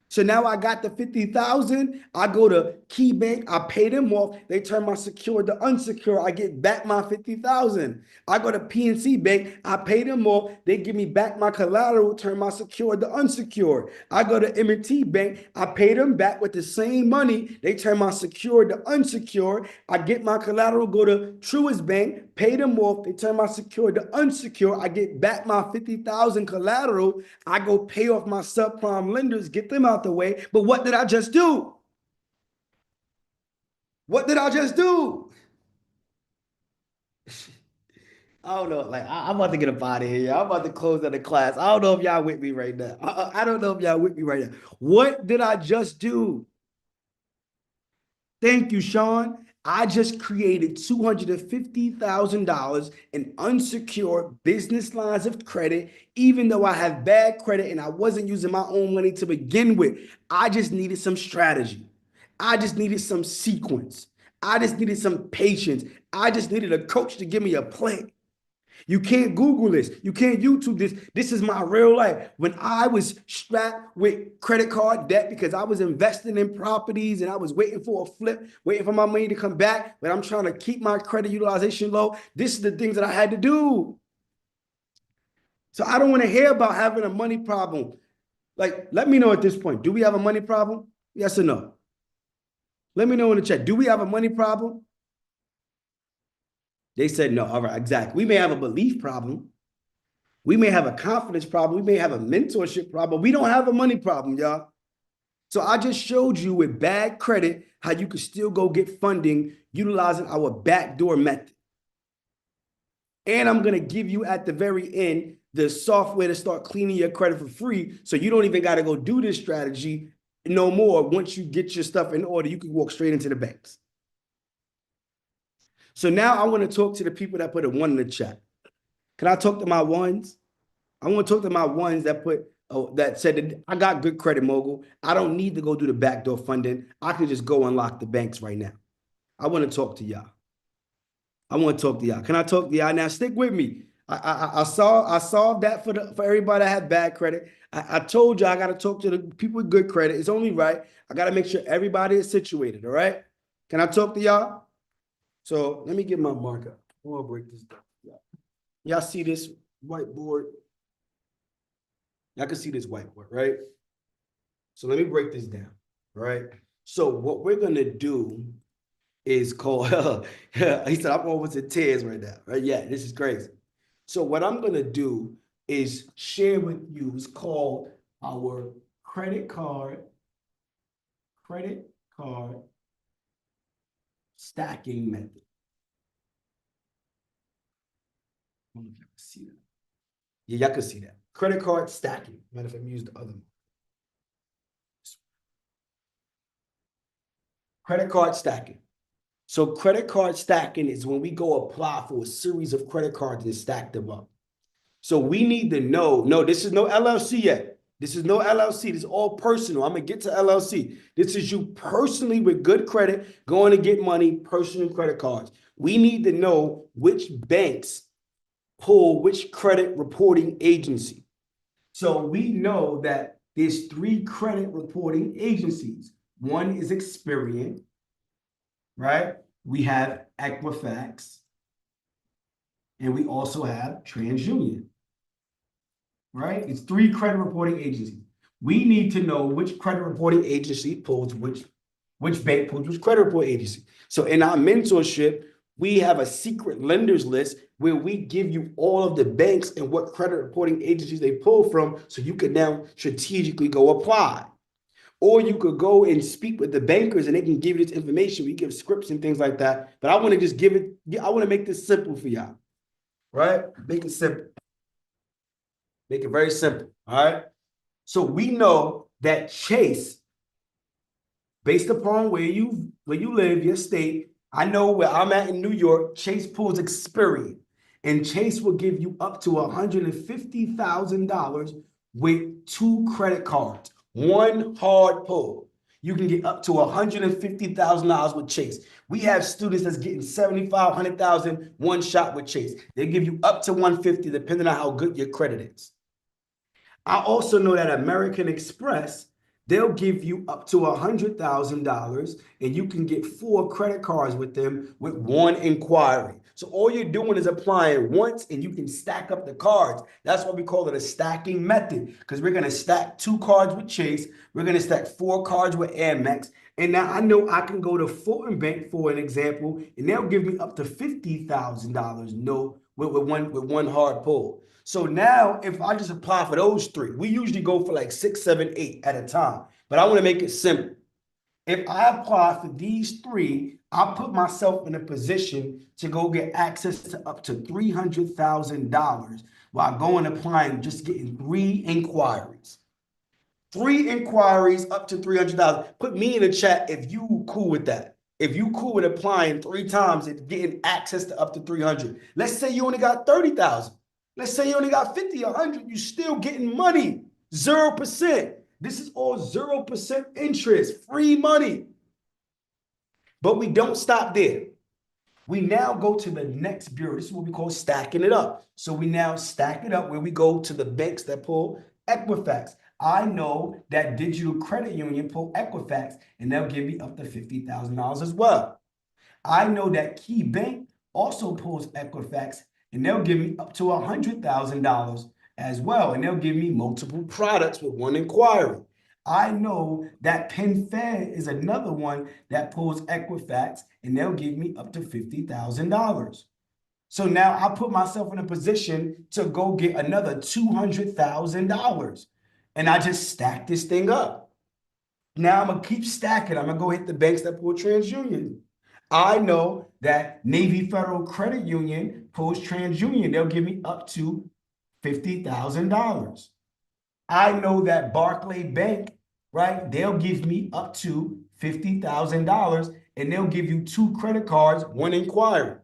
Speaker 1: So now I got the 50,000. I go to KeyBank. I pay them off. They turn my secured to unsecured. I get back my 50,000. I go to PNC Bank. I pay them off. They give me back my collateral, turn my secured to unsecured. I go to M&T Bank. I pay them back with the same money. They turn my secured to unsecured. I get my collateral, go to Truist Bank, pay them off. They turn my secured to unsecured. I get back my 50,000 collateral. I go pay off my subprime lenders, get them out the way. But what did I just do? What did I just do? I don't know. Like, I'm about to get up out of here. I'm about to close out the class. I don't know if y'all with me right now. I don't know if y'all with me right now. What did I just do? Thank you, Sean. I just created $250,000 in unsecured business lines of credit, even though I have bad credit and I wasn't using my own money to begin with. I just needed some strategy. I just needed some sequence. I just needed some patience. I just needed a coach to give me a plan. You can't Google this. You can't YouTube this. This is my real life. When I was strapped with credit card debt because I was investing in properties and I was waiting for a flip, waiting for my money to come back, but I'm trying to keep my credit utilization low. This is the things that I had to do. So I don't want to hear about having a money problem. Like, let me know at this point. Do we have a money problem? Yes or no? Let me know in the chat. Do we have a money problem? They said no. All right, exactly. We may have a belief problem. We may have a confidence problem. We may have a mentorship problem. We don't have a money problem, y'all. So I just showed you with bad credit how you can still go get funding utilizing our backdoor method. And I'm going to give you at the very end the software to start cleaning your credit for free. So you don't even got to go do this strategy no more. Once you get your stuff in order, you can walk straight into the banks. So now I want to talk to the people that put a one in the chat. Can I talk to my ones? I want to talk to my ones that put that said that I got good credit, Mogul. I don't need to go do the backdoor funding. I can just go unlock the banks right now. I want to talk to y'all. I want to talk to y'all. Can I talk to y'all now? Stick with me. I solved that for everybody that had bad credit. I told you I got to talk to the people with good credit. It's only right. I got to make sure everybody is situated. All right. Can I talk to y'all? So let me get my marker. I want to break this down. Y'all see this whiteboard? Y'all can see this whiteboard, right? So let me break this down, right? So what we're gonna do is called, he said, I'm almost to tears right now, right? Yeah, this is crazy. So what I'm gonna do is share with you, it's called our credit card stacking method. I don't know if y'all can see that. Yeah, y'all can see that. Credit card stacking. Matter of fact, let me use the other one. Credit card stacking. So credit card stacking is when we go apply for a series of credit cards and stack them up. So we need to know, no, this is no LLC yet. This is no LLC. This is all personal. I'm going to get to LLC. This is you personally with good credit going to get money, personal credit cards. We need to know which banks pull which credit reporting agency. So we know that there's 3 credit reporting agencies. One is Experian, right? We have Equifax, and we also have TransUnion, right? It's 3 credit reporting agencies. We need to know which credit reporting agency pulls which bank pulls which credit report agency. So in our mentorship, we have a secret lenders list where we give you all of the banks and what credit reporting agencies they pull from, so you can now strategically go apply. Or you could go and speak with the bankers and they can give you this information. We give scripts and things like that. But I want to just give it, I want to make this simple for y'all, right? Make it simple. Make it very simple, all right? So we know that Chase, based upon where you live, your state, I know where I'm at in New York, Chase pulls Experian. And Chase will give you up to $150,000 with 2 credit cards, one hard pull. You can get up to $150,000 with Chase. We have students that's getting 75, 100,000 one shot with Chase. They give you up to 150 depending on how good your credit is. I also know that American Express, they'll give you up to $100,000 and you can get 4 credit cards with them with 1 inquiry. So all you're doing is applying once and you can stack up the cards. That's why we call it a stacking method, because we're going to stack 2 cards with Chase. We're going to stack 4 cards with Amex. And now I know I can go to Fulton Bank, for an example, and they'll give me up to $50,000 no with one hard pull. So now if I just apply for those 3, we usually go for like 6, 7, 8 at a time. But I want to make it simple. If I apply for these 3, I'll put myself in a position to go get access to up to $300,000 while going applying, just getting 3 inquiries. 3 inquiries up to 300,000. Put me in the chat if you cool with that. If you cool with applying 3 times and getting access to up to 300. Let's say you only got 30,000. Let's say you only got 50, 100. You still getting money. 0%. This is all 0% interest, free money. But we don't stop there. We now go to the next bureau. This is what we call stacking it up. So we now stack it up where we go to the banks that pull Equifax. I know that Digital Credit Union pull Equifax, and they'll give me up to $50,000 as well. I know that Key Bank also pulls Equifax, and they'll give me up to $100,000 as well, and they'll give me multiple products with 1 inquiry. I know that PenFed is another one that pulls Equifax, and they'll give me up to $50,000. So now I put myself in a position to go get another $200,000, and I just stack this thing up. Now I'm gonna keep stacking. I'm gonna go hit the banks that pull TransUnion. I know that Navy Federal Credit Union pulls TransUnion. They'll give me up to $50,000. I know that Barclay Bank, right? They'll give me up to $50,000 and they'll give you 2 credit cards, 1 inquiry.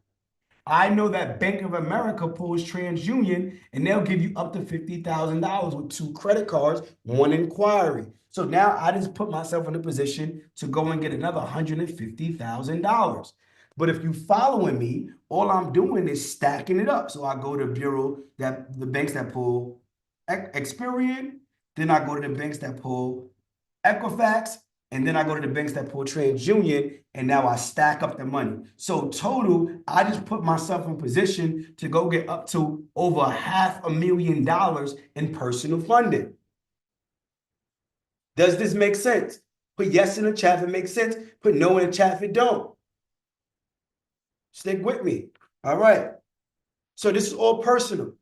Speaker 1: I know that Bank of America pulls TransUnion and they'll give you up to $50,000 with 2 credit cards, 1 inquiry. So now I just put myself in a position to go and get another $150,000. But if you following me, all I'm doing is stacking it up. So I go to bureau that the banks that pull Experian, then I go to the banks that pull Equifax, and then I go to the banks that pull TransUnion, and now I stack up the money. So total, I just put myself in position to go get up to over $500,000 in personal funding. Does this make sense? Put yes in the chat if it makes sense. Put no in the chat if it don't. Stick with me. All right. So this is all personal.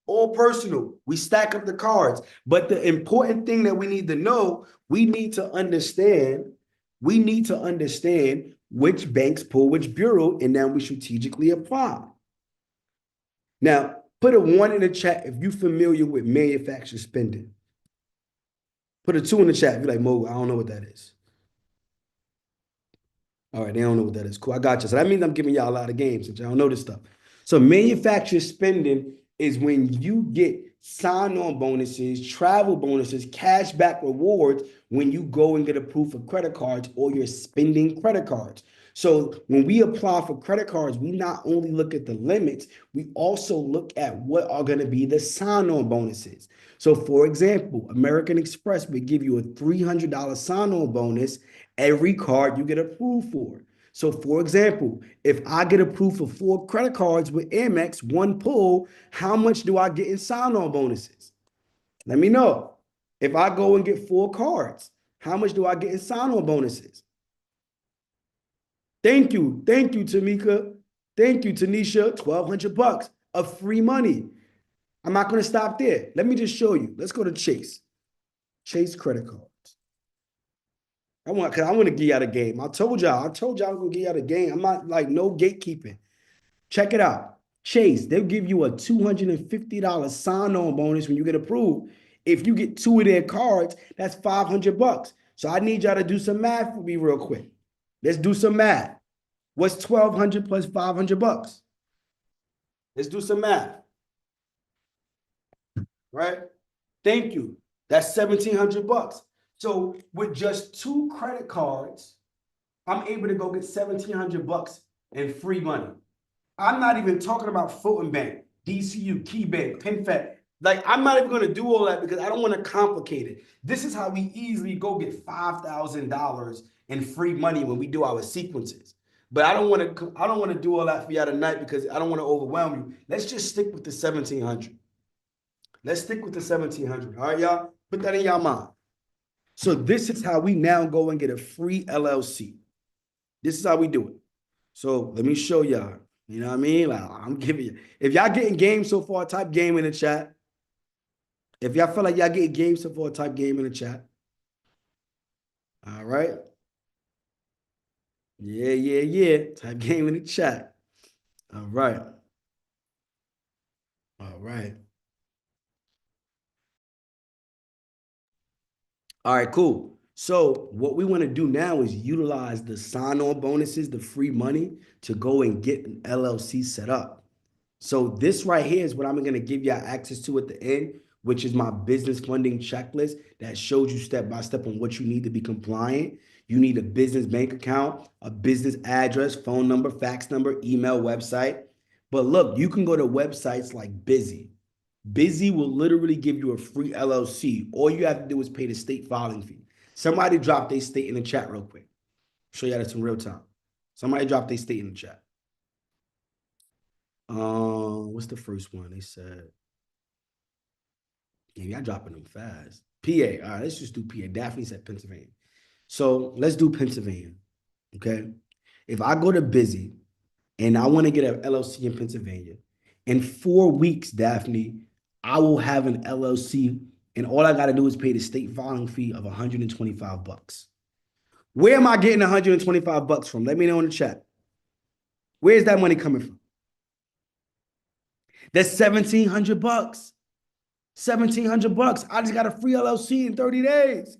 Speaker 1: All personal. We stack up the cards. But the important thing that we need to know, we need to understand which banks pull which bureau, and then we strategically apply. Now, put a 1 in the chat if you're familiar with manufacturer spending. Put a 2 in the chat if you're like, Mo, I don't know what that is. All right, they don't know what that is. Cool, I got you. So that means I'm giving y'all a lot of games since y'all don't know this stuff. So manufacturer spending is when you get sign-on bonuses, travel bonuses, cash back rewards when you go and get approved for credit cards or you're spending credit cards. So when we apply for credit cards, we not only look at the limits, we also look at what are going to be the sign-on bonuses. So for example, American Express would give you a $300 sign-on bonus every card you get approved for. So, for example, if I get approved for 4 credit cards with Amex, one pull, how much do I get in sign-on bonuses? Let me know. If I go and get 4 cards, how much do I get in sign-on bonuses? Thank you. Thank you, Tamika. Thank you, Tanisha. $1,200 of free money. I'm not going to stop there. Let me just show you. Let's go to Chase. Chase credit cards. Cause I want to give y'all a game. I told y'all I'm gonna give y'all a game. I'm not like no gatekeeping. Check it out. Chase, they'll give you a $250 sign-on bonus when you get approved. If you get 2 of their cards, that's $500. So I need y'all to do some math for me real quick. Let's do some math. What's 1,200 plus $500? Let's do some math, right? Thank you. That's $1,700. So with just 2 credit cards, I'm able to go get $1,700 in free money. I'm not even talking about Fulton Bank, DCU, KeyBank, PenFed. Like, I'm not even going to do all that because I don't want to complicate it. This is how we easily go get $5,000 in free money when we do our sequences. But I don't want to do all that for y'all tonight because I don't want to overwhelm you. Let's just stick with the 1,700. Let's stick with the 1,700. All right, y'all? Put that in y'all mind. So this is how we now go and get a free LLC. This is how we do it. So let me show y'all. You know what I mean? Like, I'm giving you. If y'all getting game so far, type game in the chat. If y'all feel like y'all getting game so far, type game in the chat. All right. Yeah. Type game in the chat. All right. All right. All right, cool. So what we want to do now is utilize the sign-on bonuses, the free money, to go and get an LLC set up. So this right here is what I'm going to give y'all access to at the end, which is my business funding checklist that shows you step by step on what you need to be compliant. You need a business bank account, a business address, phone number, fax number, email, website. But look, you can go to websites like Busy. Busy will literally give you a free LLC. All you have to do is pay the state filing fee. Somebody drop their state in the chat real quick. Show you this in real time. Somebody drop their state in the chat. What's the first one? They said, yeah, y'all dropping them fast. PA. All right, let's just do PA. Daphne said Pennsylvania. So let's do Pennsylvania. Okay. If I go to Busy and I want to get an LLC in Pennsylvania, in 4 weeks, Daphne, I will have an LLC, and all I got to do is pay the state filing fee of $125. Where am I getting $125 from? Let me know in the chat. Where's that money coming from? That's $1,700. $1,700. I just got a free LLC in 30 days.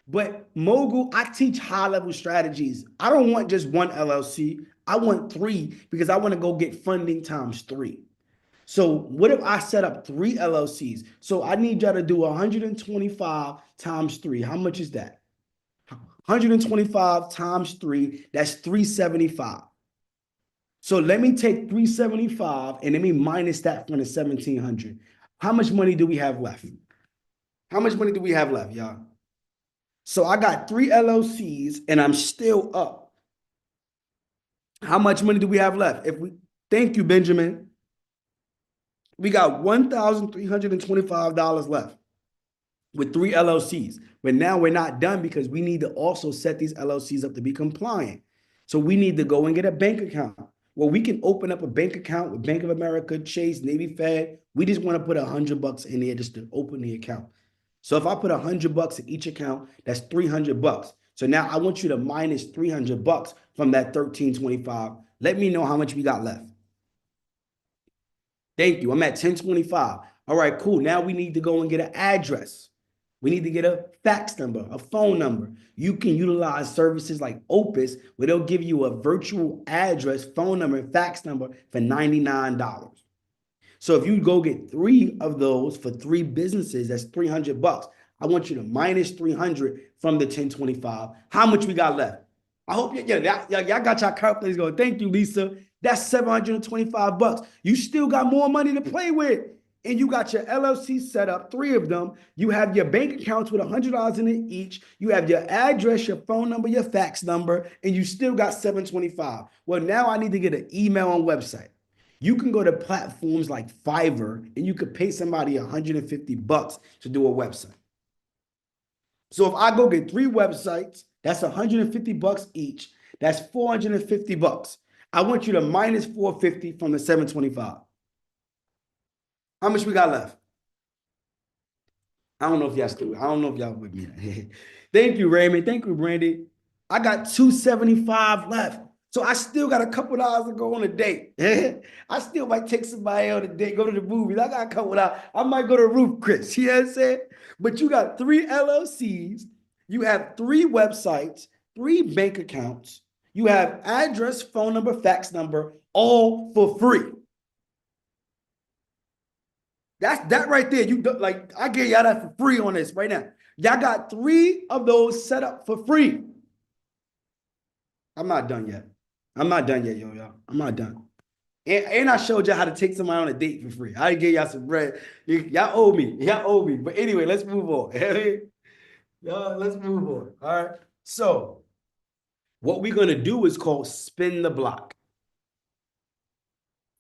Speaker 1: But Mogul, I teach high-level strategies. I don't want just one LLC. I want 3 because I want to go get funding times 3. So what if I set up 3 LLCs? So I need y'all to do 125 times 3. How much is that? 125 times 3, that's 375. So let me take 375 and let me minus that from the 1,700. How much money do we have left? How much money do we have left, y'all? So I got 3 LLCs and I'm still up. How much money do we have left? Thank you, Benjamin. We got $1,325 left with 3 LLCs. But now we're not done because we need to also set these LLCs up to be compliant. So we need to go and get a bank account. Well, we can open up a bank account with Bank of America, Chase, Navy Fed. We just want to put $100 in there just to open the account. So if I put $100 in each account, that's $300. So now I want you to minus $300 from that 1,325. Let me know how much we got left. Thank you. I'm at 1025. All right, cool. Now we need to go and get an address. We need to get a fax number, a phone number. You can utilize services like Opus, where they'll give you a virtual address, phone number, and fax number for $99. So if you go get three of those for three businesses, that's $300. I want you to minus 300 from the 1025. How much we got left? I hope y'all got your calculators going. Thank you, Lisa. That's $725. You still got more money to play with. And you got your LLC set up, three of them. You have your bank accounts with $100 in it each. You have your address, your phone number, your fax number, and you still got $725. Well, now I need to get an email and website. You can go to platforms like Fiverr and you could pay somebody $150 to do a website. So if I go get three websites, that's $150 each. That's $450. I want you to minus 450 from the 725. How much we got left? I don't know if y'all still, I don't know if y'all with me. Thank you, Raymond. Thank you, Brandy. I got 275 left. So I still got a couple dollars to go on a date. I still might take somebody on a date, go to the movies. I got a couple dollars. I might go to Roof Chris. You know what I'm saying? But you got three LLCs. You have three websites, three bank accounts. You have address, phone number, fax number, all for free. That's that right there. You like I gave y'all that for free on this right now. Y'all got three of those set up for free. I'm not done yet. I'm not done yet, y'all. I'm not done. And I showed y'all how to take somebody on a date for free. I gave y'all some bread. Y'all owe me. Y'all owe me. But anyway, let's move on. Y'all, let's move on. All right. So what we're gonna do is called spin the block.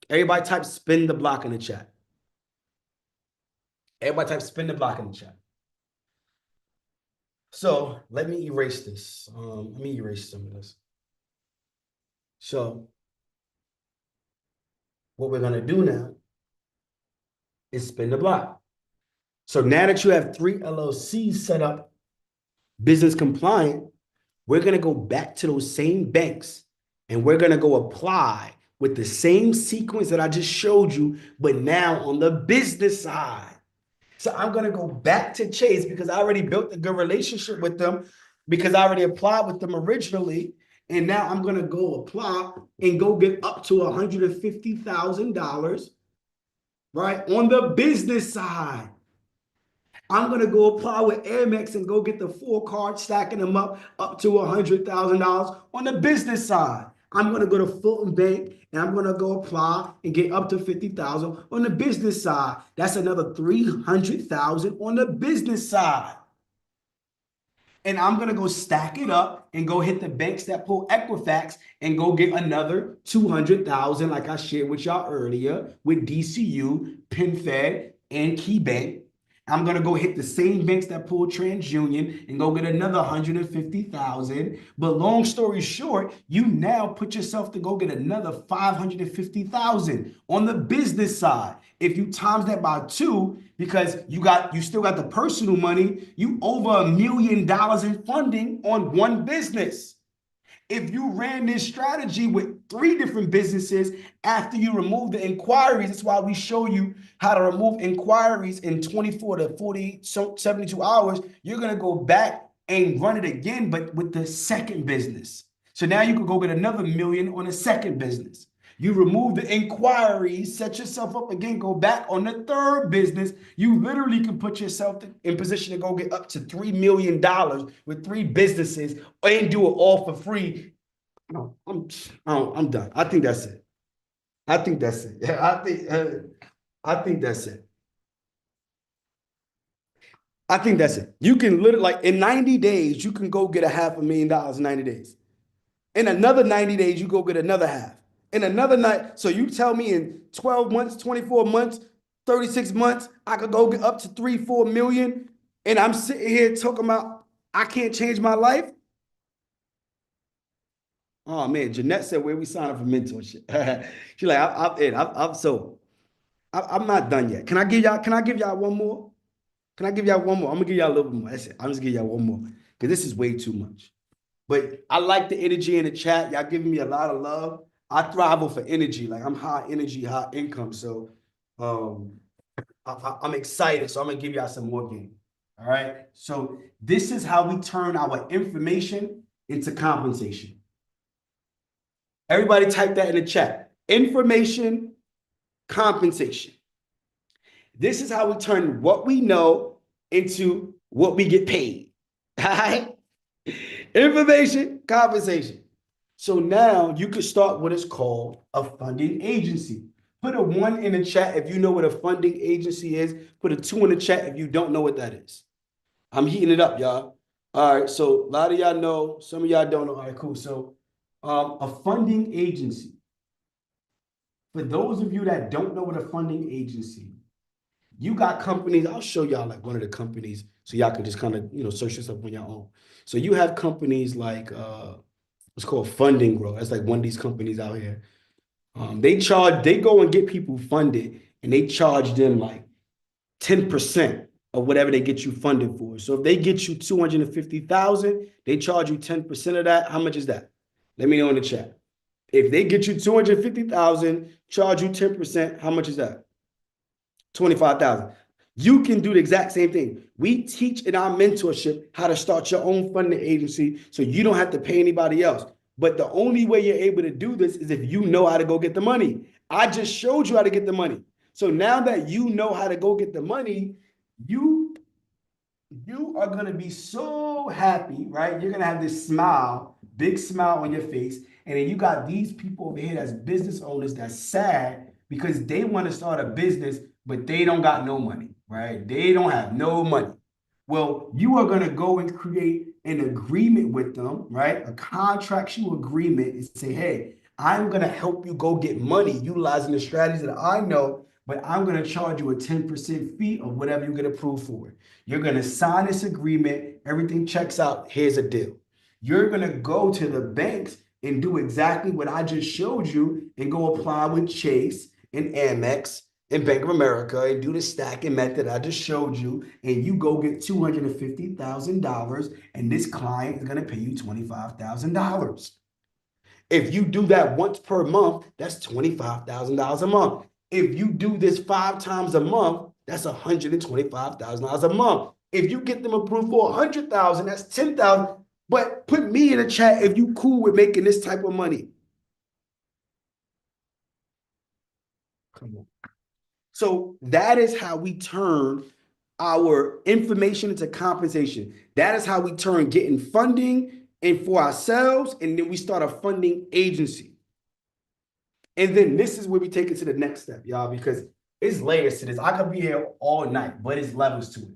Speaker 1: Everybody type spin the block in the chat. Everybody type spin the block in the chat. So let me erase this. Let me erase some of this. So what we're going to do now is spin the block. So now that you have three LLCs set up, business compliant, we're going to go back to those same banks and we're going to go apply with the same sequence that I just showed you, but now on the business side. So I'm going to go back to Chase because I already built a good relationship with them because I already applied with them originally. And now I'm going to go apply and go get up to $150,000, right? On the business side. I'm going to go apply with Amex and go get the 4 cards, stacking them up to $100,000 on the business side. I'm going to go to Fulton Bank and I'm going to go apply and get up to $50,000 on the business side. That's another $300,000 on the business side. And I'm going to go stack it up and go hit the banks that pull Equifax and go get another $200,000 like I shared with y'all earlier with DCU, PenFed, and KeyBank. I'm going to go hit the same banks that pull TransUnion and go get another $150,000. But long story short, you now put yourself to go get another $550,000 on the business side. If you times that by 2, because you still got the personal money, you over $1 million in funding on one business. If you ran this strategy with 3 different businesses after you remove the inquiries, that's why we show you how to remove inquiries in 24 to 48, 72 hours. You're going to go back and run it again, but with the second business. So now you could go get another $1 million on the second business. You remove the inquiries, set yourself up again, go back on the third business. You literally can put yourself in position to go get up to $3 million with 3 businesses and do it all for free. No, I'm done. I think that's it. I think that's it. I think that's it. I think that's it. You can literally, like in 90 days, you can go get $500,000 in 90 days. In another 90 days, you go get another half. In another night, so you tell me in 12 months, 24 months, 36 months, I could go get up to 3-4 million, and I'm sitting here talking about I can't change my life. Oh man, Jeanette said where we sign up for mentorship. She's like, I'm not done yet. Can I give y'all one more? Can I give y'all one more? I'm gonna give y'all a little bit more. That's it. I'm just gonna give y'all one more because this is way too much. But I like the energy in the chat. Y'all giving me a lot of love. I thrive off of energy. Like I'm high energy, high income. So I'm excited. So I'm gonna give y'all some more game. All right. So this is how we turn our information into compensation. Everybody type that in the chat. Information, compensation. This is how we turn what we know into what we get paid. All right. Information, compensation. So now you can start what is called a funding agency. Put a 1 in the chat if you know what a funding agency is. Put a 2 in the chat if you don't know what that is. I'm heating it up, y'all. All right, so a lot of y'all know, some of y'all don't know. All right, cool. So a funding agency. For those of you that don't know what a funding agency, you got companies. I'll show y'all like one of the companies so y'all can just kind of, search this up on your own. So you have companies like it's called Funding Grow. That's like one of these companies out here. They go and get people funded and they charge them like 10% of whatever they get you funded for. So if they get you 250,000, they charge you 10% of that. How much is that? Let me know in the chat. If they get you 250,000, charge you 10%, how much is that? 25,000. You can do the exact same thing. We teach in our mentorship how to start your own funding agency so you don't have to pay anybody else. But the only way you're able to do this is if you know how to go get the money. I just showed you how to get the money. So now that you know how to go get the money, you you are going to be so happy, right? You're going to have this smile, big smile on your face. And then you got these people over here that's business owners that's sad because they want to start a business, but they don't got no money, right? They don't have no money. Well, you are going to go and create an agreement with them, right? A contractual agreement and say, hey, I'm going to help you go get money utilizing the strategies that I know, but I'm going to charge you a 10% fee of whatever you get approved for. You're going to sign this agreement. Everything checks out. Here's a deal. You're going to go to the banks and do exactly what I just showed you and go apply with Chase and Amex and Bank of America and do the stacking method I just showed you. And you go get $250,000 and this client is going to pay you $25,000. If you do that once per month, that's $25,000 a month. If you do this 5 times a month, that's $125,000 a month. If you get them approved for 100,000, that's 10,000. But put me in the chat if you cool with making this type of money. Come on. So that is how we turn our information into compensation. That is how we turn getting funding and for ourselves, and then we start a funding agency. And then this is where we take it to the next step, y'all, because it's layers to this. I could be here all night, but it's levels to it.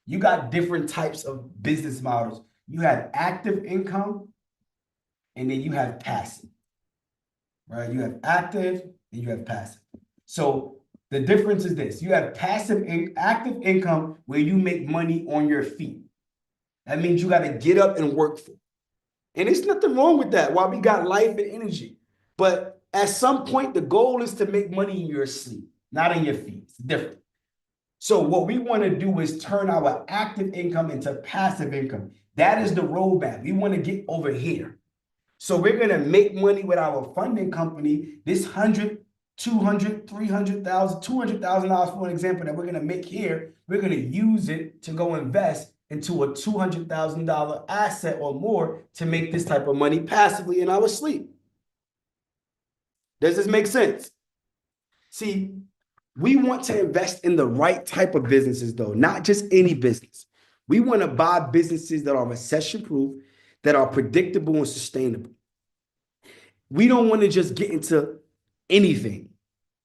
Speaker 1: You got different types of business models. You have active income, and then you have passive, right? You have active, and you have passive. So the difference is this. You have active income where you make money on your feet. That means you got to get up and work for it. And there's nothing wrong with that while we got life and energy. But at some point, the goal is to make money in your sleep, not in your feet. It's different. So what we want to do is turn our active income into passive income. That is the roadmap. We want to get over here. So we're going to make money with our funding company. This 100, 200, 300,000, $200,000 for an example that we're going to make here. We're going to use it to go invest into a $200,000 asset or more to make this type of money passively in our sleep. Does this make sense? See, we want to invest in the right type of businesses, though, not just any business. We want to buy businesses that are recession-proof, that are predictable and sustainable. We don't want to just get into anything,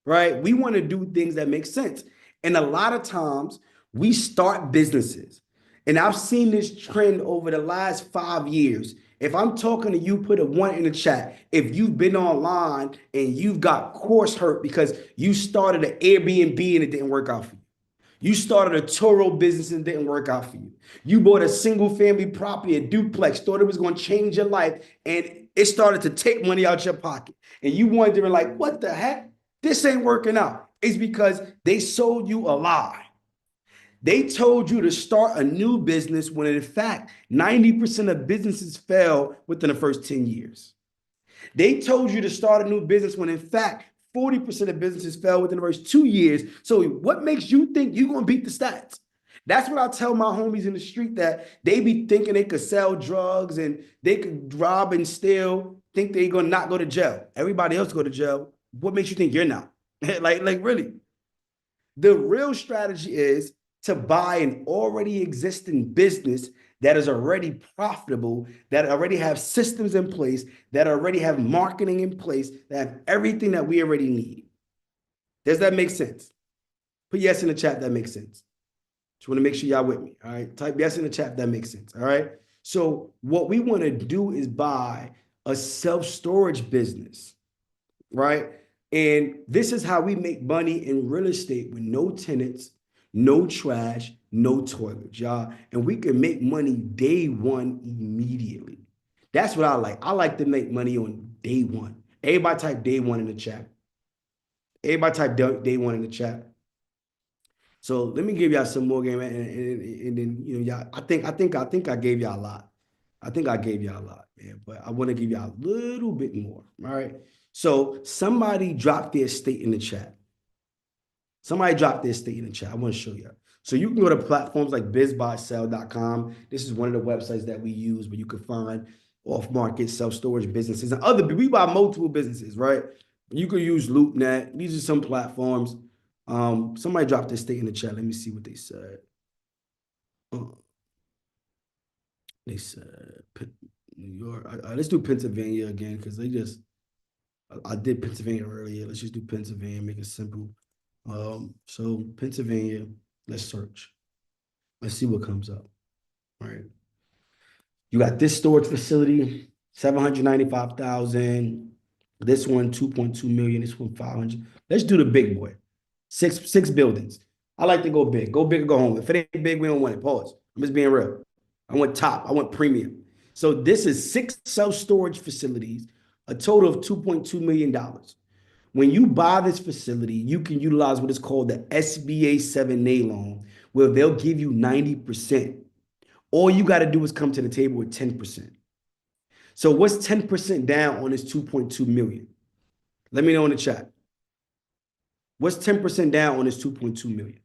Speaker 1: right? We want to do things that make sense. And a lot of times we start businesses. And I've seen this trend over the last 5 years. If I'm talking to you, put a 1 in the chat. If you've been online and you've got course hurt because you started an Airbnb and it didn't work out for you. You started a Turo business and it didn't work out for you. You bought a single family property, a duplex, thought it was going to change your life, and it started to take money out your pocket. And you wondering like, what the heck? This ain't working out. It's because they sold you a lie. They told you to start a new business when in fact, 90% of businesses fail within the first 10 years. They told you to start a new business when in fact, 40% of businesses fail within the first 2 years. So what makes you think you're going to beat the stats? That's what I tell my homies in the street, that they be thinking they could sell drugs and they could rob and steal, think they gonna not go to jail. Everybody else go to jail. What makes you think you're not? like really. The real strategy is to buy an already existing business that is already profitable, that already have systems in place, that already have marketing in place, that have everything that we already need. Does that make sense? Put yes in the chat, that makes sense. Just want to make sure y'all with me. All right. Type yes in the chat, that makes sense. All right. So what we want to do is buy a self-storage business, right? And this is how we make money in real estate with no tenants, no trash, no toilets, y'all. And we can make money day one immediately. That's what I like. I like to make money on day one. Everybody type day one in the chat. Everybody type day one in the chat. So let me give y'all some more game, and then y'all. I think I gave y'all a lot. I think I gave y'all a lot, man. But I want to give y'all a little bit more. All right. So somebody dropped their state in the chat. Somebody dropped their state in the chat. I want to show you. So you can go to platforms like bizbuysell.com. This is one of the websites that we use where you can find off-market self-storage businesses and other. We buy multiple businesses, right? You could use LoopNet. These are some platforms. Somebody dropped their state in the chat. Let me see what they said. They said New York. Let's do Pennsylvania again because they just. I did Pennsylvania earlier. Let's just do Pennsylvania, make it simple. So Pennsylvania, let's search. Let's see what comes up. All right. You got this storage facility, 795,000. This one, 2.2 million. This one, 500. Let's do the big boy. Six buildings. I like to go big. Go big or go home. If it ain't big, we don't want it. Pause. I'm just being real. I want top. I want premium. So this is 6 self-storage facilities, a total of $2.2 million. When you buy this facility, you can utilize what is called the SBA 7A loan, where they'll give you 90%. All you got to do is come to the table with 10%. So what's 10% down on this 2.2 million? Let me know in the chat. What's 10% down on this 2.2 million?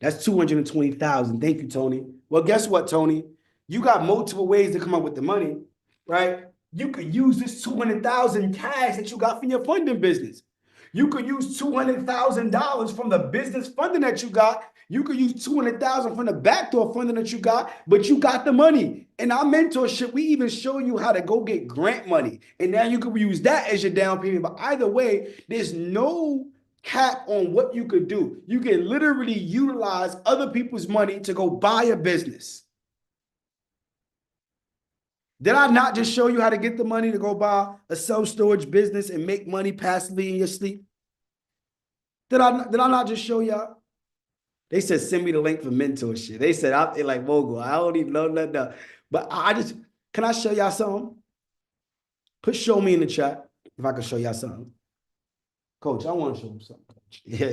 Speaker 1: That's 220,000. Thank you, Tony. Well, guess what, Tony? You got multiple ways to come up with the money, right? You could use this 200,000 cash that you got from your funding business. You could use $200,000 from the business funding that you got. You could use 200,000 from the backdoor funding that you got, but you got the money. In our mentorship, we even show you how to go get grant money. And now you can use that as your down payment. But either way, there's no cap on what you could do. You can literally utilize other people's money to go buy a business. Did I not just show you how to get the money to go buy a self-storage business and make money passively in your sleep? Did I not just show y'all? They said, send me the link for mentorship. They said, I'm like, Mogul, I don't even know nothing. But can I show y'all something? Put show me in the chat if I can show y'all something. Coach, I want to show you something. Yeah,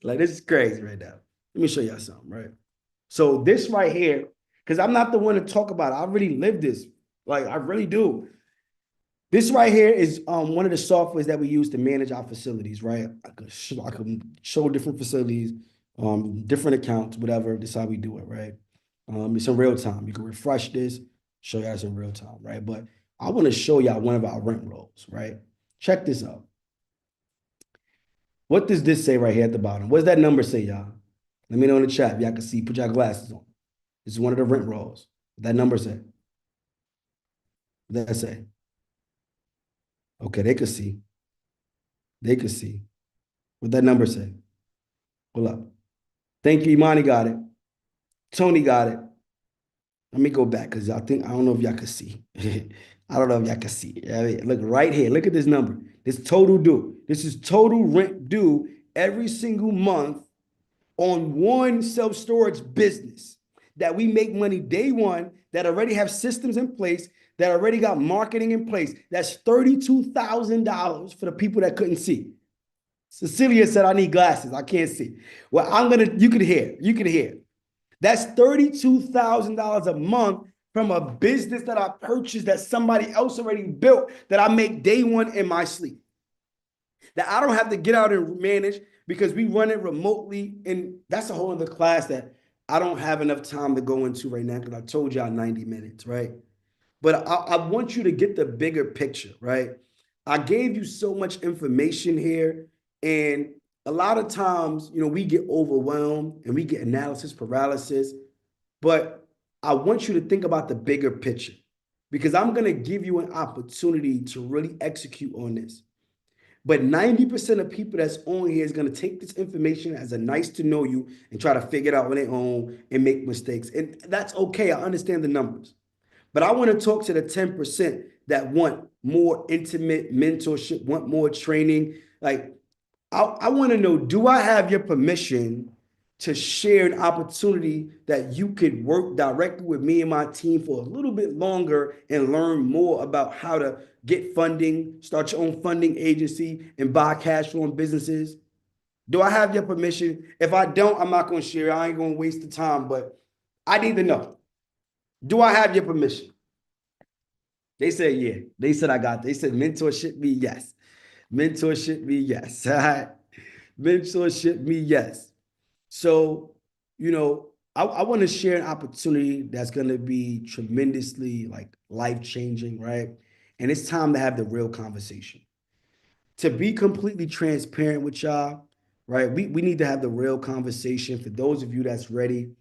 Speaker 1: like this is crazy right now. Let me show y'all something, right? So this right here, because I'm not the one to talk about it. I really live this. Like, I really do. This right here is one of the softwares that we use to manage our facilities, right? I can show different facilities, different accounts, whatever. This is how we do it, right? It's in real time. You can refresh this, show y'all it's in real time, right? But I want to show y'all one of our rent rolls, right? Check this out. What does this say right here at the bottom? What does that number say, y'all? Let me know in the chat if y'all can see. Put your glasses on. This is one of the rent rolls. What that number say? What that say? Okay, they could see. They could see. What that number say? Hold up. Thank you, Imani got it. Tony got it. Let me go back because I don't know if y'all can see. I don't know if y'all can see. I mean, look right here. Look at this number. This total due. This is total rent due every single month on one self-storage business that we make money day one, that already have systems in place, that already got marketing in place. That's $32,000 for the people that couldn't see. Cecilia said, I need glasses. I can't see. Well, you can hear. That's $32,000 a month from a business that I purchased that somebody else already built that I make day one in my sleep. That I don't have to get out and manage because we run it remotely. And that's a whole other class that I don't have enough time to go into right now because I told y'all 90 minutes, right? But I want you to get the bigger picture, right? I gave you so much information here, and a lot of times, we get overwhelmed and we get analysis paralysis. But I want you to think about the bigger picture because I'm going to give you an opportunity to really execute on this. But 90% of people that's on here is going to take this information as a nice to know you and try to figure it out on their own and make mistakes. And that's okay. I understand the numbers. But I want to talk to the 10% that want more intimate mentorship, want more training. Like, I want to know, do I have your permission to share an opportunity that you could work directly with me and my team for a little bit longer and learn more about how to get funding, start your own funding agency, and buy cash flowing businesses? Do I have your permission? If I don't, I'm not going to share. I ain't going to waste the time, but I need to know. Do I have your permission? They said, yeah. They said, I got. They said, mentorship me, yes. Mentorship me, yes. Mentorship me, yes. So, I want to share an opportunity that's going to be tremendously like life-changing, right? And it's time to have the real conversation. To be completely transparent with y'all, right? We need to have the real conversation. For those of you that's ready,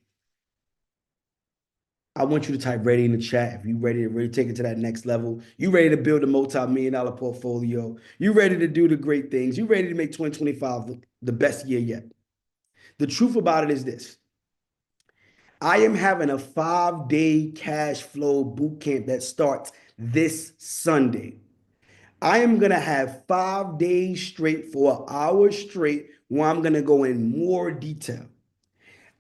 Speaker 1: I want you to type ready in the chat if you ready to really take it to that next level. You ready to build a multi-million-dollar portfolio. You ready to do the great things. You ready to make 2025 the best year yet. The truth about it is this. I am having a 5-day cash flow boot camp that starts this Sunday. I am going to have 5 days straight for an hour straight where I'm going to go in more detail.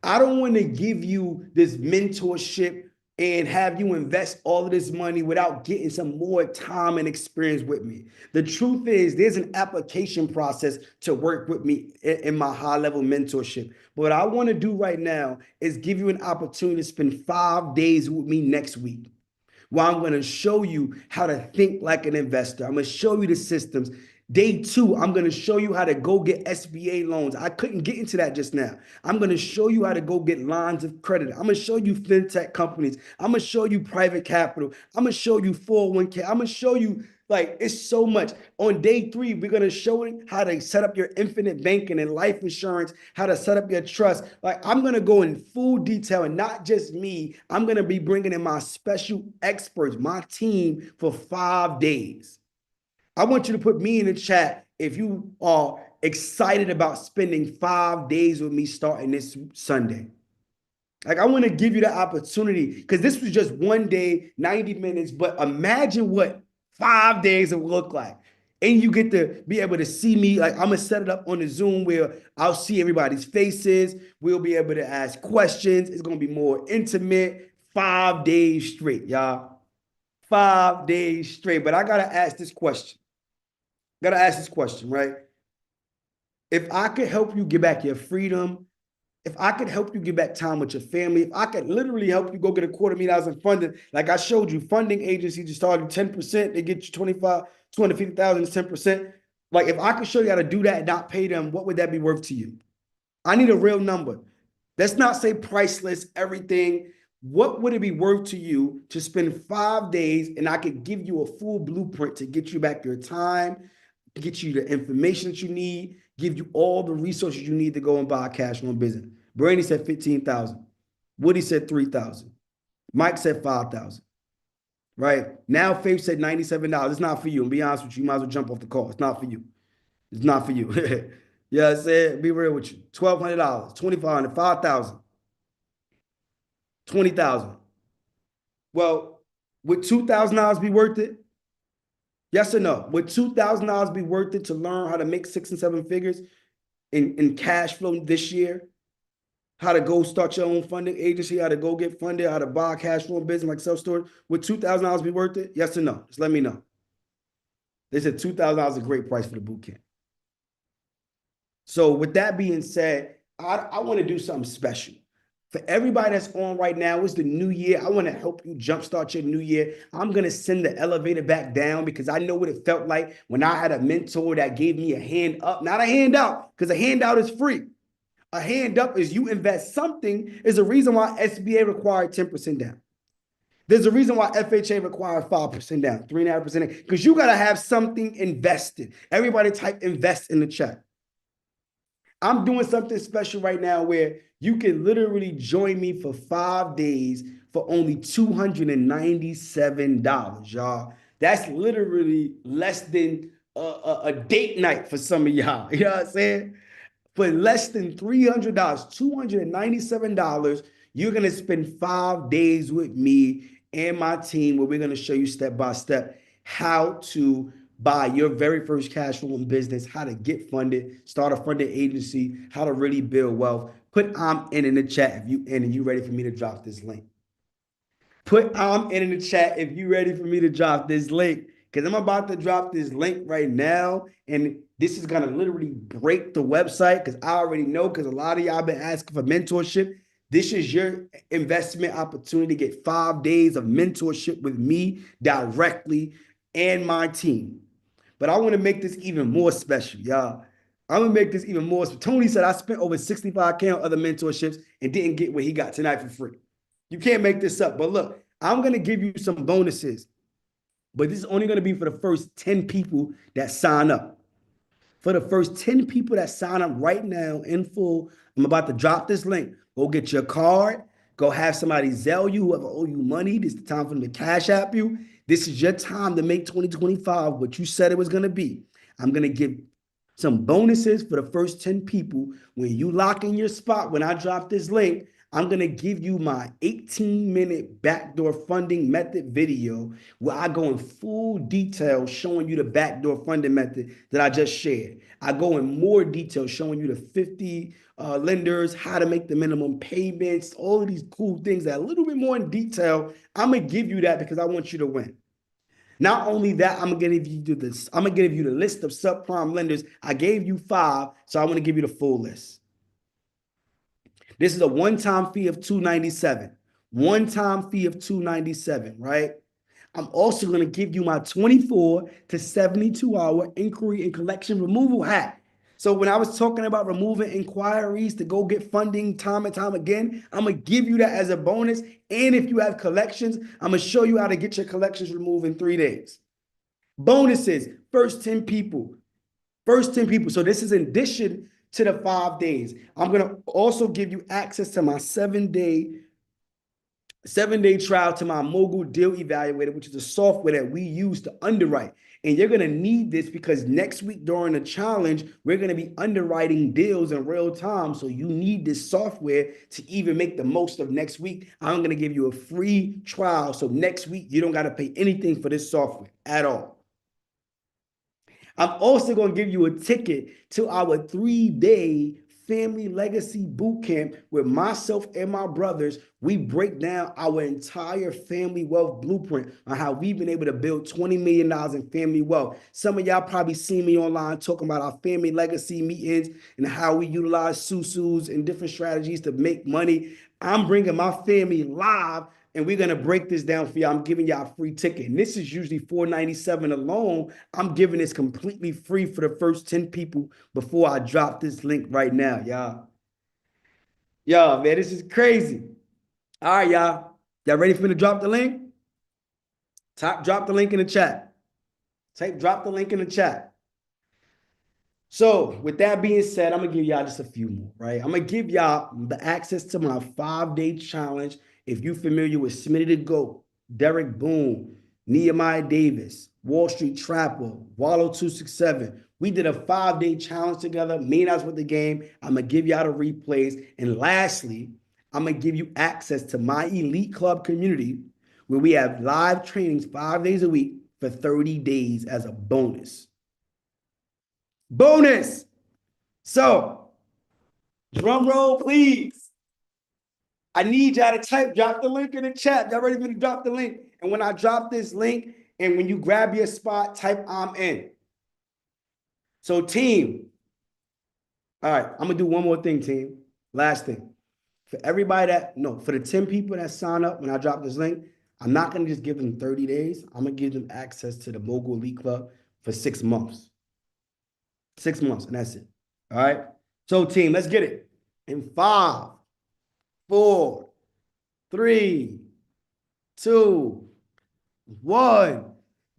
Speaker 1: I don't want to give you this mentorship and have you invest all of this money without getting some more time and experience with me. The truth is, there's an application process to work with me in my high level mentorship. But what I want to do right now is give you an opportunity to spend 5 days with me next week, where I'm going to show you how to think like an investor. I'm going to show you the systems. Day 2, I'm going to show you how to go get SBA loans. I couldn't get into that just now. I'm going to show you how to go get lines of credit. I'm going to show you fintech companies. I'm going to show you private capital. I'm going to show you 401k. I'm going to show you, like, it's so much. On day 3, we're going to show you how to set up your infinite banking and life insurance, how to set up your trust. Like, I'm going to go in full detail, and not just me. I'm going to be bringing in my special experts, my team, for 5 days. I want you to put me in the chat if you are excited about spending 5 days with me starting this Sunday. Like, I want to give you the opportunity because this was just 1 day, 90 minutes, but imagine what 5 days would look like. And you get to be able to see me. Like, I'm going to set it up on the Zoom where I'll see everybody's faces. We'll be able to ask questions. It's going to be more intimate. 5 days straight, y'all. 5 days straight. But I got to ask this question. Right? If I could help you get back your freedom, if I could help you get back time with your family, if I could literally help you go get $250,000 in funding, like I showed you, funding agencies just started 10%, they get you 250,000 is 10%. Like, if I could show you how to do that and not pay them, what would that be worth to you? I need a real number. Let's not say priceless, everything. What would it be worth to you to spend 5 days and I could give you a full blueprint to get you back your time, get you the information that you need, give you all the resources you need to go and buy a cash flow business? Brandy said 15,000. Woody said 3,000. Mike said 5,000. Right? Now Faith said $97. It's not for you. And be honest with you, you might as well jump off the call. It's not for you. It's not for you. Yeah, I said, be real with you. $1,200, $2,500, $5,000, $20,000. Well, would $2,000 be worth it? Yes or no? Would $2,000 be worth it to learn how to make 6 and 7 figures in cash flow this year? How to go start your own funding agency, how to go get funded, how to buy a cash flow business like self-storage. Would $2,000 be worth it? Yes or no? Just let me know. They said $2,000 is a great price for the boot camp. So with that being said, I want to do something special. For everybody that's on right now, it's the new year. I want to help you jumpstart your new year. I'm going to send the elevator back down because I know what it felt like when I had a mentor that gave me a hand up, not a handout, because a handout is free. A hand up is you invest something, is the reason why SBA required 10% down. There's a reason why FHA requires 5% down, 3.5%, because you got to have something invested. Everybody type invest in the chat. I'm doing something special right now where you can literally join me for 5 days for only $297, y'all. That's literally less than a date night for some of y'all. You know what I'm saying? For less than $300, $297, you're going to spend 5 days with me and my team where we're going to show you step by step how to buy your very first cash flowing business, how to get funded, start a funded agency, how to really build wealth. Put I'm in the chat if you in and you ready for me to drop this link. Put I'm in the chat if you ready for me to drop this link. Because I'm about to drop this link right now. And this is going to literally break the website. Because I already know, because a lot of y'all been asking for mentorship. This is your investment opportunity to get 5 days of mentorship with me directly and my team. But I want to make this even more special, y'all. I'm gonna make this even more. Tony said I spent over 65K on other mentorships and didn't get what he got tonight for free. You can't make this up. But look, I'm gonna give you some bonuses, but this is only gonna be for the first 10 people that sign up. For the first 10 people that sign up right now in full, I'm about to drop this link. Go get your card. Go have somebody Zelle you, whoever owe you money. This is the time for them to cash app you. This is your time to make 2025 what you said it was going to be. I'm going to give some bonuses for the first 10 people. When you lock in your spot, when I drop this link, I'm going to give you my 18-minute backdoor funding method video where I go in full detail showing you the backdoor funding method that I just shared. I go in more detail showing you the 50 lenders, how to make the minimum payments, all of these cool things that are a little bit more in detail. I'm going to give you that because I want you to win. Not only that, I'm gonna give you this. I'm gonna give you the list of subprime lenders. I gave you 5, so I want to give you the full list. This is a one-time fee of $297. One-time fee of $297, right? I'm also going to give you my 24 to 72 hour inquiry and collection removal hack. So when I was talking about removing inquiries to go get funding time and time again, I'm going to give you that as a bonus. And if you have collections, I'm going to show you how to get your collections removed in 3 days. Bonuses, first 10 people. First 10 people. So this is in addition to the 5 days. I'm going to also give you access to my 7-day trial to my Mogul Deal Evaluator, which is a software that we use to underwrite. And you're going to need this because next week during the challenge, we're going to be underwriting deals in real time. So you need this software to even make the most of next week. I'm going to give you a free trial. So next week, you don't got to pay anything for this software at all. I'm also going to give you a ticket to our 3-day family legacy boot camp where myself and my brothers, we break down our entire family wealth blueprint on how we've been able to build $20 million in family wealth. Some of y'all probably seen me online talking about our family legacy meetings and how we utilize susus and different strategies to make money. I'm bringing my family live and we're going to break this down for you. I'm giving y'all a free ticket. And this is usually $497 alone. I'm giving this completely free for the first 10 people before I drop this link right now, y'all. Yo, man, this is crazy. All right, y'all. Y'all ready for me to drop the link? Drop the link in the chat. Drop the link in the chat. So with that being said, I'm going to give y'all just a few more, right? I'm going to give y'all the access to my 5-day challenge. If you're familiar with Smitty the Goat, Derek Boone, Nehemiah Davis, Wall Street Trapper, Wallow 267, we did a 5-day challenge together. Me and I was with the game. I'm going to give y'all the replays. And lastly, I'm going to give you access to my elite club community where we have live trainings 5 days a week for 30 days as a bonus. Bonus. So, drum roll, please. I need y'all to drop the link in the chat. Y'all ready for me to drop the link? And when I drop this link, and when you grab your spot, type I'm in. So, team. All right, I'm gonna do one more thing, team. Last thing. For everybody for the 10 people that sign up when I drop this link, I'm not gonna just give them 30 days. I'm gonna give them access to the Mogul Elite Club for 6 months. 6 months, and that's it. All right. So, team, let's get it. In 5, 4, 3, 2, 1.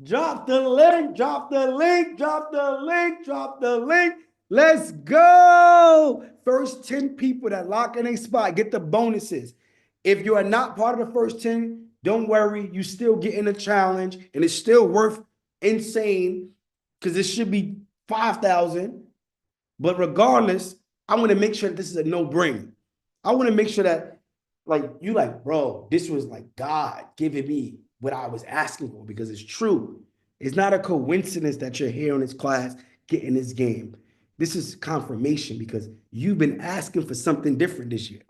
Speaker 1: Drop the link, drop the link, drop the link, drop the link. Let's go. First 10 people that lock in a spot get the bonuses. If you are not part of the first 10, don't worry. You still get in the challenge and it's still worth insane because it should be 5,000. But regardless, I want to make sure that this is a no-brainer. I want to make sure that like you like, bro, this was like God giving me what I was asking for because it's true. It's not a coincidence that you're here in this class getting this game. This is confirmation because you've been asking for something different this year.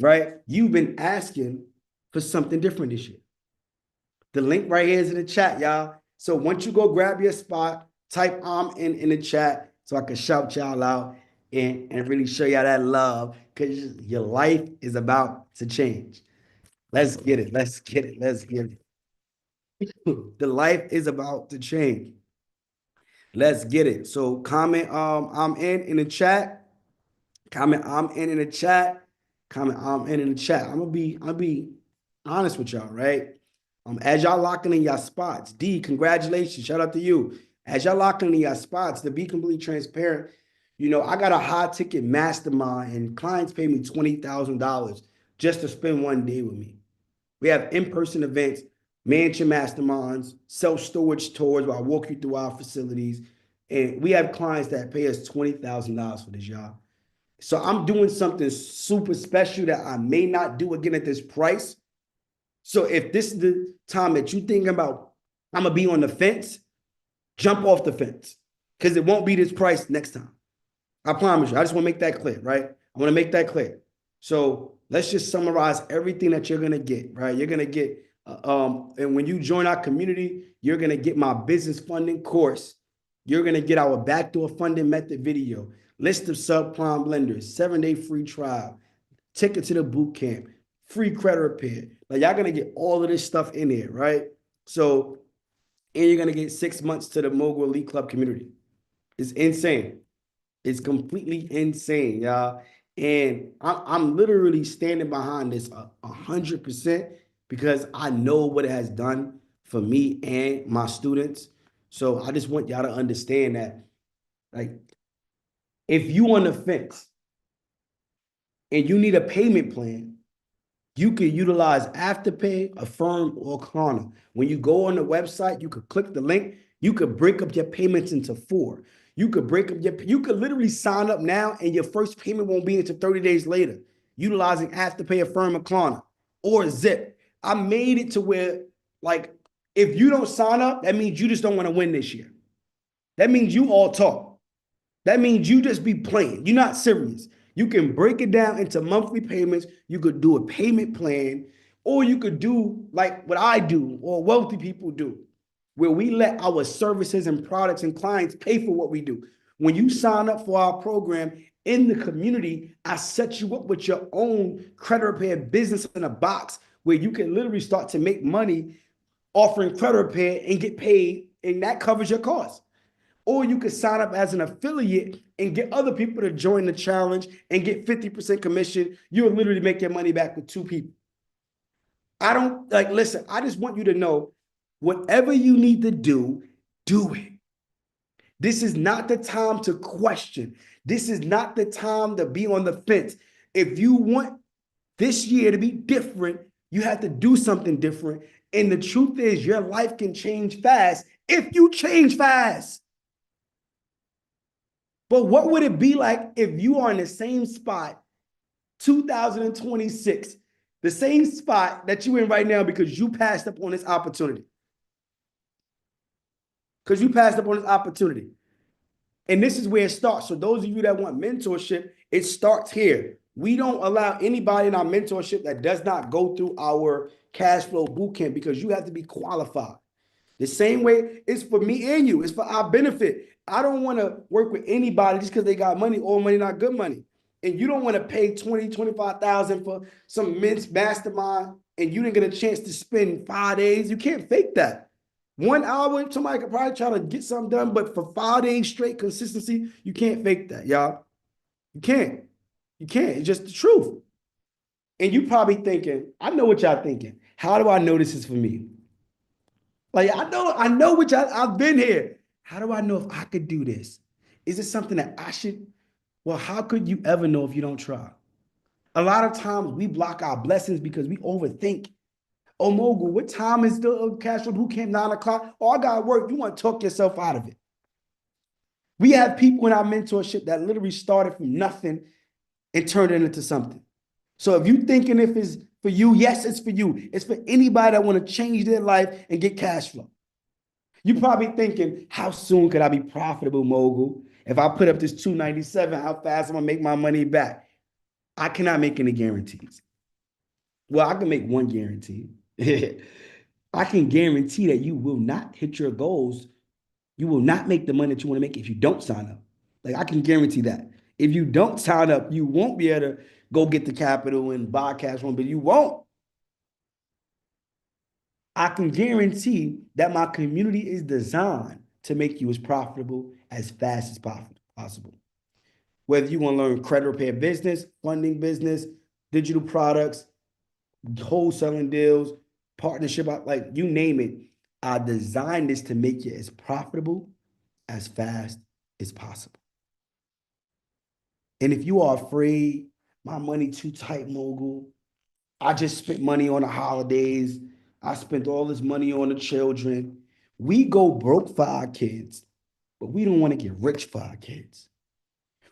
Speaker 1: Right? You've been asking for something different this year. The link right here is in the chat, y'all. So once you go grab your spot, type I'm in the chat so I can shout y'all out and really show y'all that love because your life is about to change. Let's get it. Let's get it. Let's get it. The life is about to change. Let's get it. So comment I'm in the chat. Comment I'm in the chat. Comment I'm in the chat. I'll be honest with y'all, right? As y'all locking in y'all spots, D, congratulations. Shout out to you. As y'all locking in y'all spots, to be completely transparent, you know, I got a high ticket mastermind and clients pay me $20,000 just to spend one day with me. We have in-person events, mansion masterminds, self-storage tours where I walk you through our facilities. And we have clients that pay us $20,000 for this, y'all. So I'm doing something super special that I may not do again at this price. So if this is the time that you think about, I'm gonna be on the fence, jump off the fence because it won't be this price next time. I promise you. I just want to make that clear, right? I want to make that clear. So let's just summarize everything that you're gonna get, right? You're gonna get, and when you join our community, you're gonna get my business funding course. You're gonna get our backdoor funding method video, list of subprime lenders, 7-day free trial, ticket to the boot camp, free credit repair. Like y'all gonna get all of this stuff in here, right? So, and you're gonna get 6 months to the Mogul Elite Club community. It's insane. It's completely insane, y'all. And I'm literally standing behind this 100% because I know what it has done for me and my students. So I just want y'all to understand that, like, if you on the fence and you need a payment plan, you can utilize Afterpay, Affirm, or Klarna. When you go on the website, you could click the link. You could break up your payments into 4. You could you could literally sign up now and your first payment won't be until 30 days later, utilizing Afterpay, Affirm, or Klarna, or Zip. I made it to where, like, if you don't sign up, that means you just don't want to win this year. That means you all talk. That means you just be playing. You're not serious. You can break it down into monthly payments. You could do a payment plan, or you could do like what I do or wealthy people do, where we let our services and products and clients pay for what we do. When you sign up for our program in the community, I set you up with your own credit repair business in a box where you can literally start to make money offering credit repair and get paid, and that covers your costs. Or you could sign up as an affiliate and get other people to join the challenge and get 50% commission. You'll literally make your money back with 2 people. I don't like, listen, I just want you to know whatever you need to do it. This is not the time to question. This is not the time to be on the fence. If you want this year to be different, you have to do something different. And the truth is, your life can change fast if you change fast. But what would it be like if you are in the same spot, 2026, the same spot that you're in right now because you passed up on this opportunity? Because you passed up on this opportunity. And this is where it starts. So those of you that want mentorship, it starts here. We don't allow anybody in our mentorship that does not go through our cash flow bootcamp because you have to be qualified. The same way it's for me and you. It's for our benefit. I don't want to work with anybody just because they got money. All money, not good money. And you don't want to pay 20, 25,000 for some men's mastermind and you didn't get a chance to spend 5 days. You can't fake that. 1 hour, somebody could probably try to get something done, but for 5 days straight consistency, you can't fake that, y'all. You can't. You can't. It's just the truth. And you probably thinking, I know what y'all thinking. How do I know this is for me? Like I know what I've been here. How do I know if I could do this? Is it something that I should? Well, how could you ever know if you don't try? A lot of times we block our blessings because we overthink. Oh, Mogul, what time is the cash boot camp? 9 o'clock. Oh, I got to work. You want to talk yourself out of it. We have people in our mentorship that literally started from nothing and turned it into something. So if you thinking if it's for you, yes, it's for you. It's for anybody that want to change their life and get cash flow. You probably thinking, how soon could I be profitable, Mogul? If I put up this 297, how fast am I make my money back? I cannot make any guarantees. Well, I can make one guarantee. I can guarantee that you will not hit your goals. You will not make the money that you want to make if you don't sign up. Like I can guarantee that. If you don't sign up, you won't be able to go get the capital and buy cash one, but you won't. I can guarantee that my community is designed to make you as profitable as fast as possible. Whether you want to learn credit repair business, funding business, digital products, wholesaling deals, partnership, like you name it, I designed this to make you as profitable as fast as possible. And if you are afraid, my money too tight, Mogul, I just spent money on the holidays. I spent all this money on the children. We go broke for our kids, but we don't want to get rich for our kids.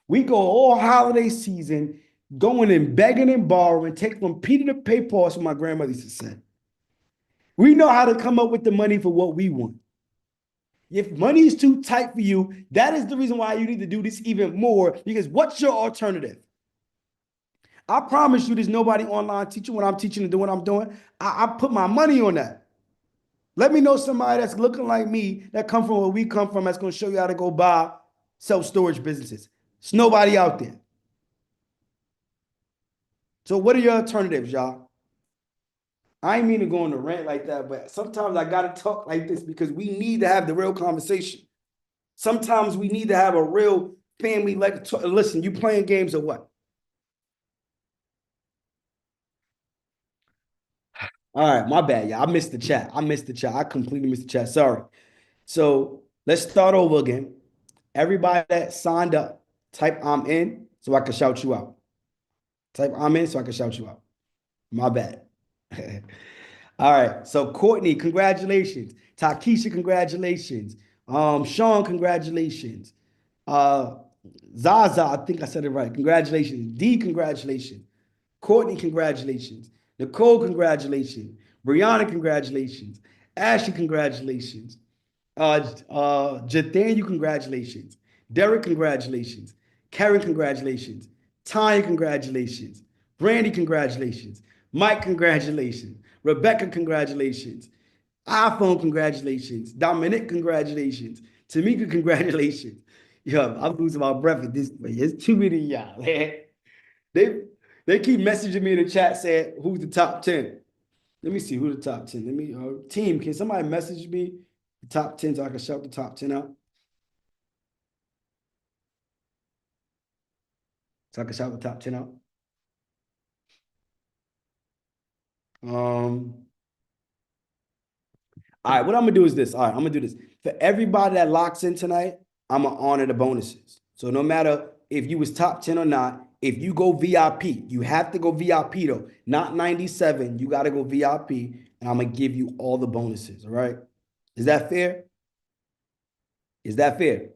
Speaker 1: We go all holiday season going and begging and borrowing, take from Peter to pay Paul, as my grandmother used to say. We know how to come up with the money for what we want. If money is too tight for you, that is the reason why you need to do this even more, because what's your alternative? I promise you there's nobody online teaching what I'm teaching and doing what I'm doing. I put my money on that. Let me know somebody that's looking like me, that come from where we come from, that's going to show you how to go buy self-storage businesses. There's nobody out there. So what are your alternatives, y'all? I ain't mean to go on a rant like that, but sometimes I got to talk like this because we need to have the real conversation. Sometimes we need to have a real family, like, listen, you playing games or what? All right, my bad, y'all. I missed the chat. I missed the chat. I completely missed the chat. Sorry. So let's start over again. Everybody that signed up, type I'm in so I can shout you out. Type I'm in so I can shout you out. My bad. All right. So Courtney, congratulations. Takesha, congratulations. Sean, congratulations. Uh, Zaza, I think I said it right. Congratulations. D, congratulations. Courtney, congratulations. Nicole, congratulations. Brianna, congratulations. Ashley, congratulations. Jathan, congratulations. Derek, congratulations. Karen, congratulations. Tanya, congratulations. Brandy, congratulations. Mike, congratulations. Rebecca, congratulations. iPhone, congratulations. Dominic, congratulations. Tamika, congratulations. Yo, I'm losing my breath at this point. It's too many of y'all, man. They they keep messaging me in the chat saying who's the top 10. Let me see who the top 10. Let me team. Can somebody message me the top 10 so I can shout the top 10 out? So I can shout the top 10 out. Um, all right, what I'm gonna do is this. All right, I'm gonna do this. For everybody that locks in tonight, I'm gonna honor the bonuses. So no matter if you was top 10 or not, if you go VIP, you have to go VIP though, not 97. You gotta go VIP, and I'm gonna give you all the bonuses. All right. Is that fair? Is that fair?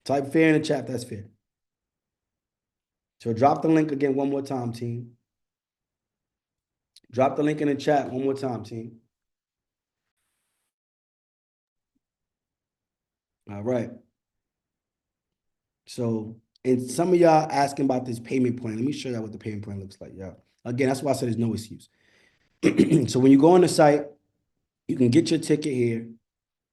Speaker 1: Type fair in the chat. That's fair. So drop the link again one more time, team. Drop the link in the chat one more time, team. All right. So, and some of y'all asking about this payment plan. Let me show y'all what the payment plan looks like, y'all. Again, that's why I said there's no excuse. So when you go on the site, you can get your ticket here,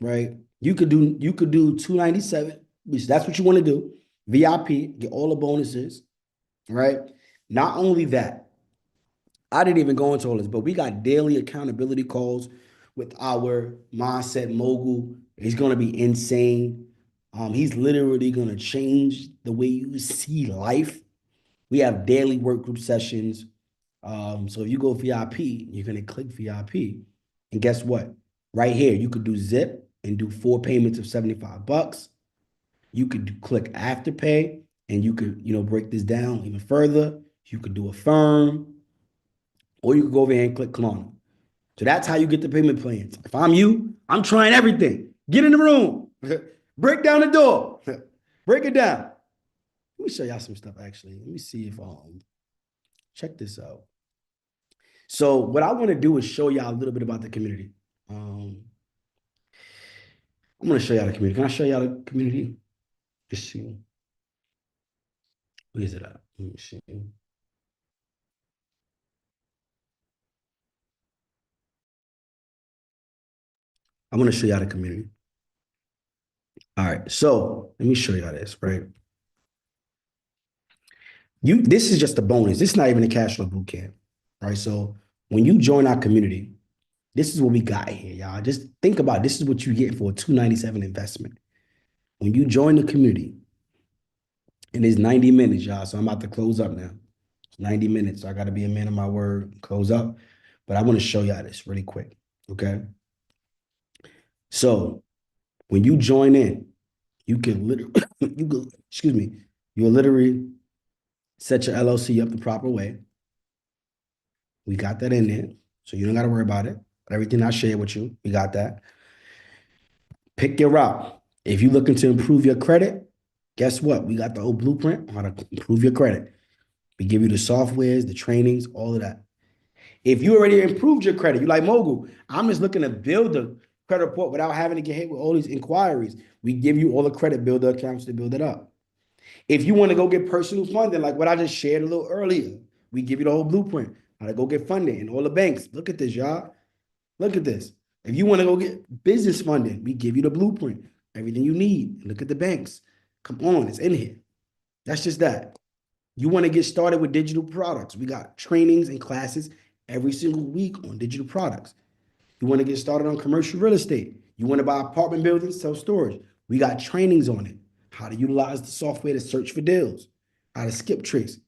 Speaker 1: right? You could do 297, which that's what you want to do. VIP, get all the bonuses, right? Not only that, I didn't even go into all this, but we got daily accountability calls with our mindset mogul. He's going to be insane. He's literally going to change the way you see life. We have daily work group sessions. So if you go VIP, you're going to click VIP. And guess what? Right here, you could do Zip and do 4 payments of $75. You could click Afterpay and you could, break this down even further. You could do Affirm, or you could go over here and click Klarna. So that's how you get the payment plans. If I'm you, I'm trying everything. Get in the room. Break down the door. Break it down. Let me show y'all some stuff actually. Let me see if check this out. So what I want to do is show y'all a little bit about the community. I'm going to show y'all the community. Can I show y'all the community? Let's see. Where is it at? Let me see. I'm going to show y'all the community. All right. So let me show y'all this, right? This is just a bonus. This is not even a cash flow boot camp, right? So when you join our community, this is what we got here, y'all. Just think about it. This is what you get for a $297 investment. When you join the community, and it's 90 minutes, y'all. So I'm about to close up now. It's 90 minutes. So I got to be a man of my word, close up. But I want to show y'all this really quick. Okay. So when you join in, you can literally, you'll literally set your LLC up the proper way. We got that in there. So you don't got to worry about it. Everything I shared with you, we got that. Pick your route. If you're looking to improve your credit, guess what? We got the old blueprint on how to improve your credit. We give you the softwares, the trainings, all of that. If you already improved your credit, you like Mogul, I'm just looking to build a credit report without having to get hit with all these inquiries. We give you all the credit builder accounts to build it up. If you want to go get personal funding, like what I just shared a little earlier, we give you the whole blueprint, how to go get funding in all the banks. Look at this, y'all. Look at this. If you want to go get business funding, we give you the blueprint, everything you need. Look at the banks. Come on, it's in here. That's just that. You want to get started with digital products. We got trainings and classes every single week on digital products. You want to get started on commercial real estate. You want to buy apartment buildings, self-storage. We got trainings on it. How to utilize the software to search for deals, how to skip tricks,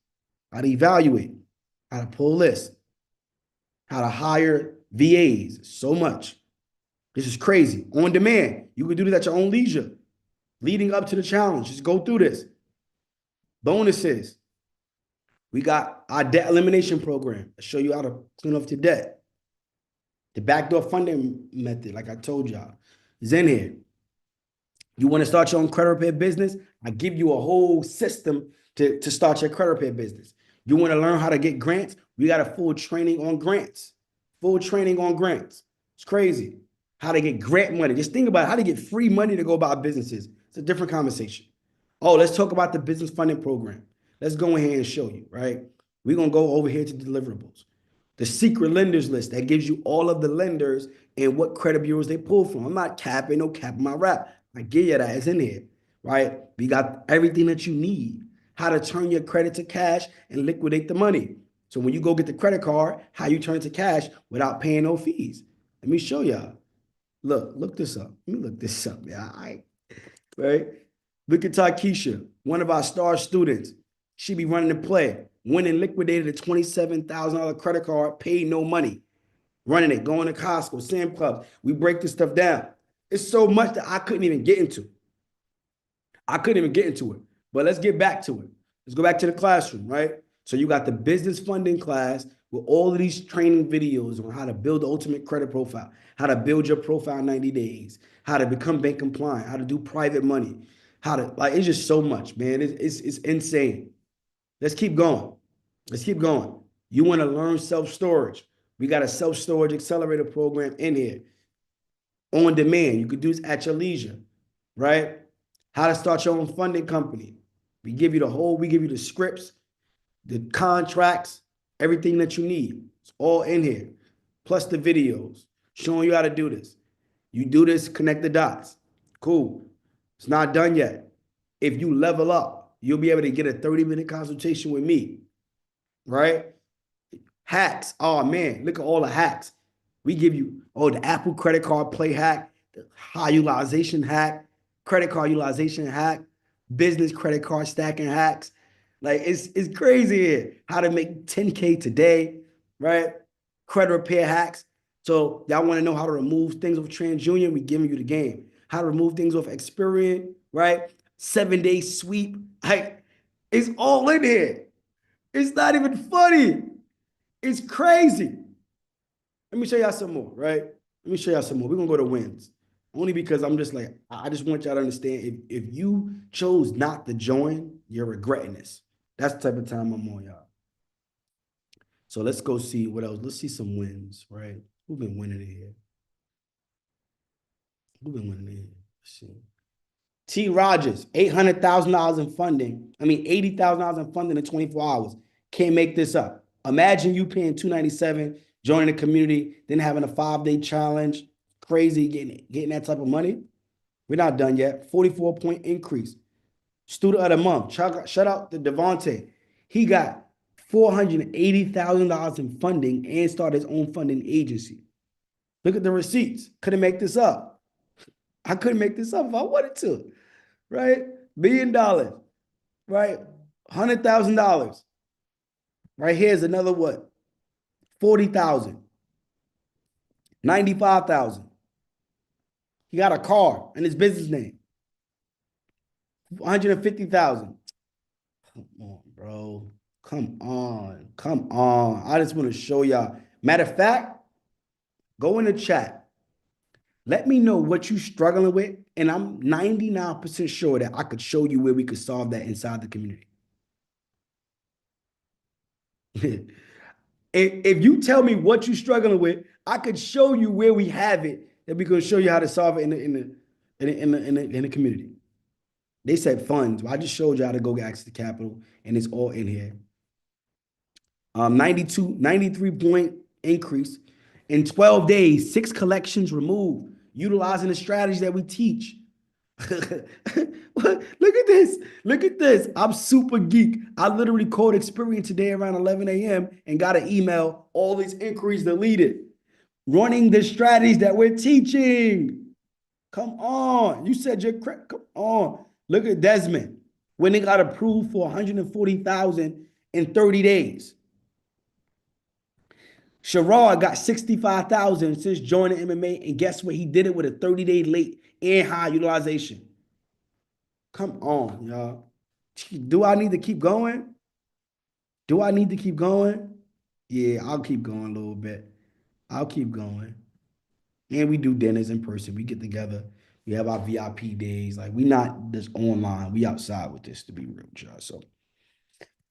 Speaker 1: how to evaluate, how to pull lists, how to hire VAs. So much. This is crazy. On demand. You can do this at your own leisure. Leading up to the challenge. Just go through this. Bonuses. We got our debt elimination program to show you how to clean off your debt. The backdoor funding method, like I told y'all, is in here. You want to start your own credit repair business? I give you a whole system to start your credit repair business. You want to learn how to get grants? We got a full training on grants. Full training on grants. It's crazy. How to get grant money. Just think about how to get free money to go buy businesses. It's a different conversation. Oh, let's talk about the business funding program. Let's go ahead and show you, right? We're going to go over here to deliverables. The secret lenders list that gives you all of the lenders and what credit bureaus they pull from. I'm not capping, no capping my rap. I give you that. It's in here, right? We got everything that you need. How to turn your credit to cash and liquidate the money. So when you go get the credit card, how you turn it to cash without paying no fees. Let me show y'all. Look this up. Let me look this up, yeah. Right? Look at Takesha, one of our star students. She be running the play, went and liquidated a $27,000 credit card, paid no money, running it, going to Costco, Sam Club. We break this stuff down. It's so much that I couldn't even get into. I couldn't even get into it. But let's get back to it. Let's go back to the classroom, right? So you got the business funding class with all of these training videos on how to build the ultimate credit profile, how to build your profile in 90 days, how to become bank compliant, how to do private money, how to, like, it's just so much, man. It's insane. Let's keep going. Let's keep going. You want to learn self-storage. We got a self-storage accelerator program in here on demand. You could do this at your leisure, right? How to start your own funding company. We give you the scripts, the contracts, everything that you need. It's all in here. Plus the videos showing you how to do this. You do this, connect the dots. Cool. It's not done yet. If you level up, you'll be able to get a 30-minute consultation with me, right? Hacks. Oh, man, look at all the hacks. We give you, the Apple credit card play hack, the high utilization hack, credit card utilization hack, business credit card stacking hacks. Like it's crazy here. How to make 10K today, right? Credit repair hacks. So y'all want to know how to remove things off TransUnion? We giving you the game. How to remove things off Experian, right? 7-day sweep. Like it's all in here. It's not even funny. It's crazy. Let me show y'all some more, right? Let me show y'all some more. We're gonna go to wins. Only because I'm just like, I just want y'all to understand if you chose not to join, you're regretting this. That's the type of time I'm on, y'all. So let's go see what else. Let's see some wins, right? Who've been winning it here? Who've been winning it here? Let's see. T. Rogers, $800,000 in funding. I mean, $80,000 in funding in 24 hours. Can't make this up. Imagine you paying $297, joining the community, then having a 5-day challenge. Crazy getting that type of money. We're not done yet. 44-point increase. Student of the month. Shout out to Devontae. He got $480,000 in funding and started his own funding agency. Look at the receipts. Couldn't make this up. I couldn't make this up if I wanted to, right? $1 million, right? $100,000. Right here's another what? 40,000. 95,000. He got a car in his business name. 150,000. Come on, bro. Come on. Come on. I just want to show y'all. Matter of fact, go in the chat. Let me know what you're struggling with. And I'm 99% sure that I could show you where we could solve that inside the community. If you tell me what you're struggling with, I could show you where we have it, that we could show you how to solve it in the community. They said funds. Well, I just showed you how to go get access to capital, and it's all in here. 93-point increase. In 12 days, 6 collections removed, utilizing the strategies that we teach. Look at this. Look at this. I'm super geek. I literally called Experian today around 11 a.m. and got an email. All these inquiries deleted. Running the strategies that we're teaching. Come on. You said you're correct. Come on. Look at Desmond. When they got approved for 140,000 in 30 days. Sherrod got 65,000 since joining MMA, and guess what? He did it with a 30-day late and high utilization. Come on, y'all. Do I need to keep going? Do I need to keep going? Yeah, I'll keep going a little bit. I'll keep going. And we do dinners in person. We get together. We have our VIP days. Like we not just online. We outside with this, to be real, y'all.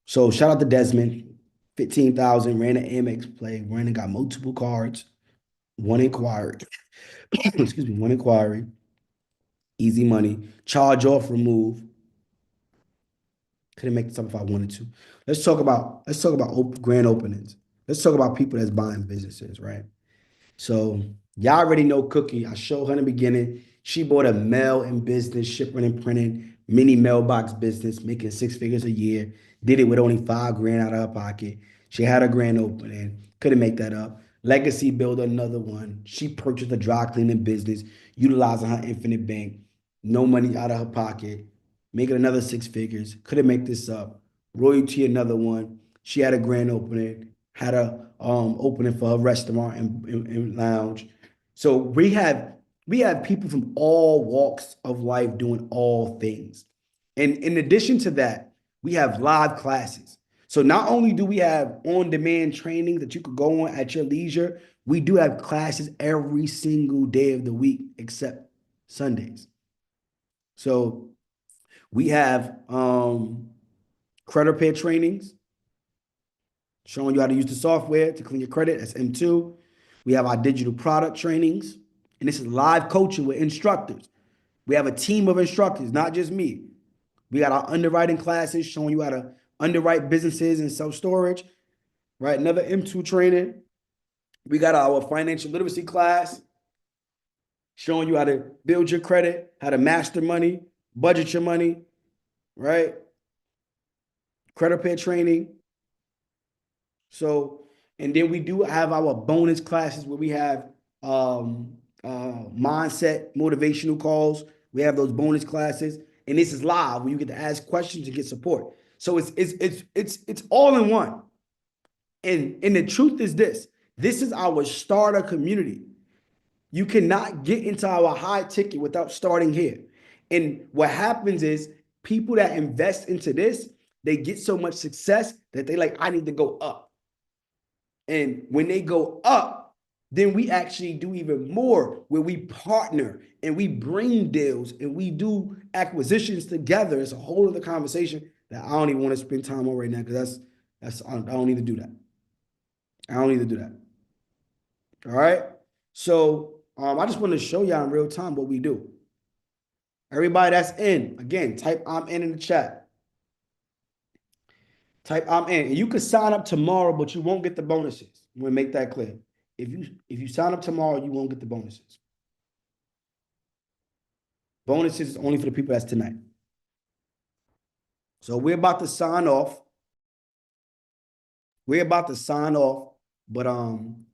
Speaker 1: So shout out to Desmond. 15,000, ran an Amex play, ran and got multiple cards, one inquiry. Excuse me, one inquiry, easy money, charge off, remove. Couldn't make this up if I wanted to. Let's talk about grand openings. Let's talk about people that's buying businesses, right? So y'all already know Cookie. I showed her in the beginning. She bought a mail and business, shipping and printing, mini mailbox business, making 6 figures a year. Did it with only 5 grand out of her pocket. She had a grand opening. Couldn't make that up. Legacy built another one. She purchased a dry cleaning business, utilizing her infinite bank. No money out of her pocket. Making another 6 figures. Couldn't make this up. Royalty, another one. She had a grand opening, had a opening for her restaurant and lounge. So we have people from all walks of life doing all things. And in addition to that, we have live classes. So not only do we have on-demand training that you could go on at your leisure, we do have classes every single day of the week except Sundays. So we have credit repair trainings, showing you how to use the software to clean your credit. That's M2. We have our digital product trainings, and this is live coaching with instructors. We have a team of instructors, not just me. We got our underwriting classes showing you how to underwrite businesses and self-storage, right? Another M2 training. We got our financial literacy class showing you how to build your credit, how to master money, budget your money, right? Credit repair training. So, and then we do have our bonus classes where we have mindset motivational calls We have those bonus classes, and this is live where you get to ask questions and get support. So it's all in one. And the truth is this: this is our starter community. You cannot get into our high ticket without starting here. And what happens is people that invest into this, they get so much success that they like, I need to go up. And when they go up, then we actually do even more where we partner and we bring deals and we do acquisitions together. It's a whole other conversation that I don't even want to spend time on right now because I don't need to do that. I don't need to do that. All right. So I just want to show y'all in real time what we do. Everybody that's in, again, type I'm in the chat. Type I'm in. And you can sign up tomorrow, but you won't get the bonuses. I'm gonna make that clear. If you sign up tomorrow, you won't get the bonuses. Bonuses is only for the people that's tonight. So we're about to sign off. We're about to sign off. But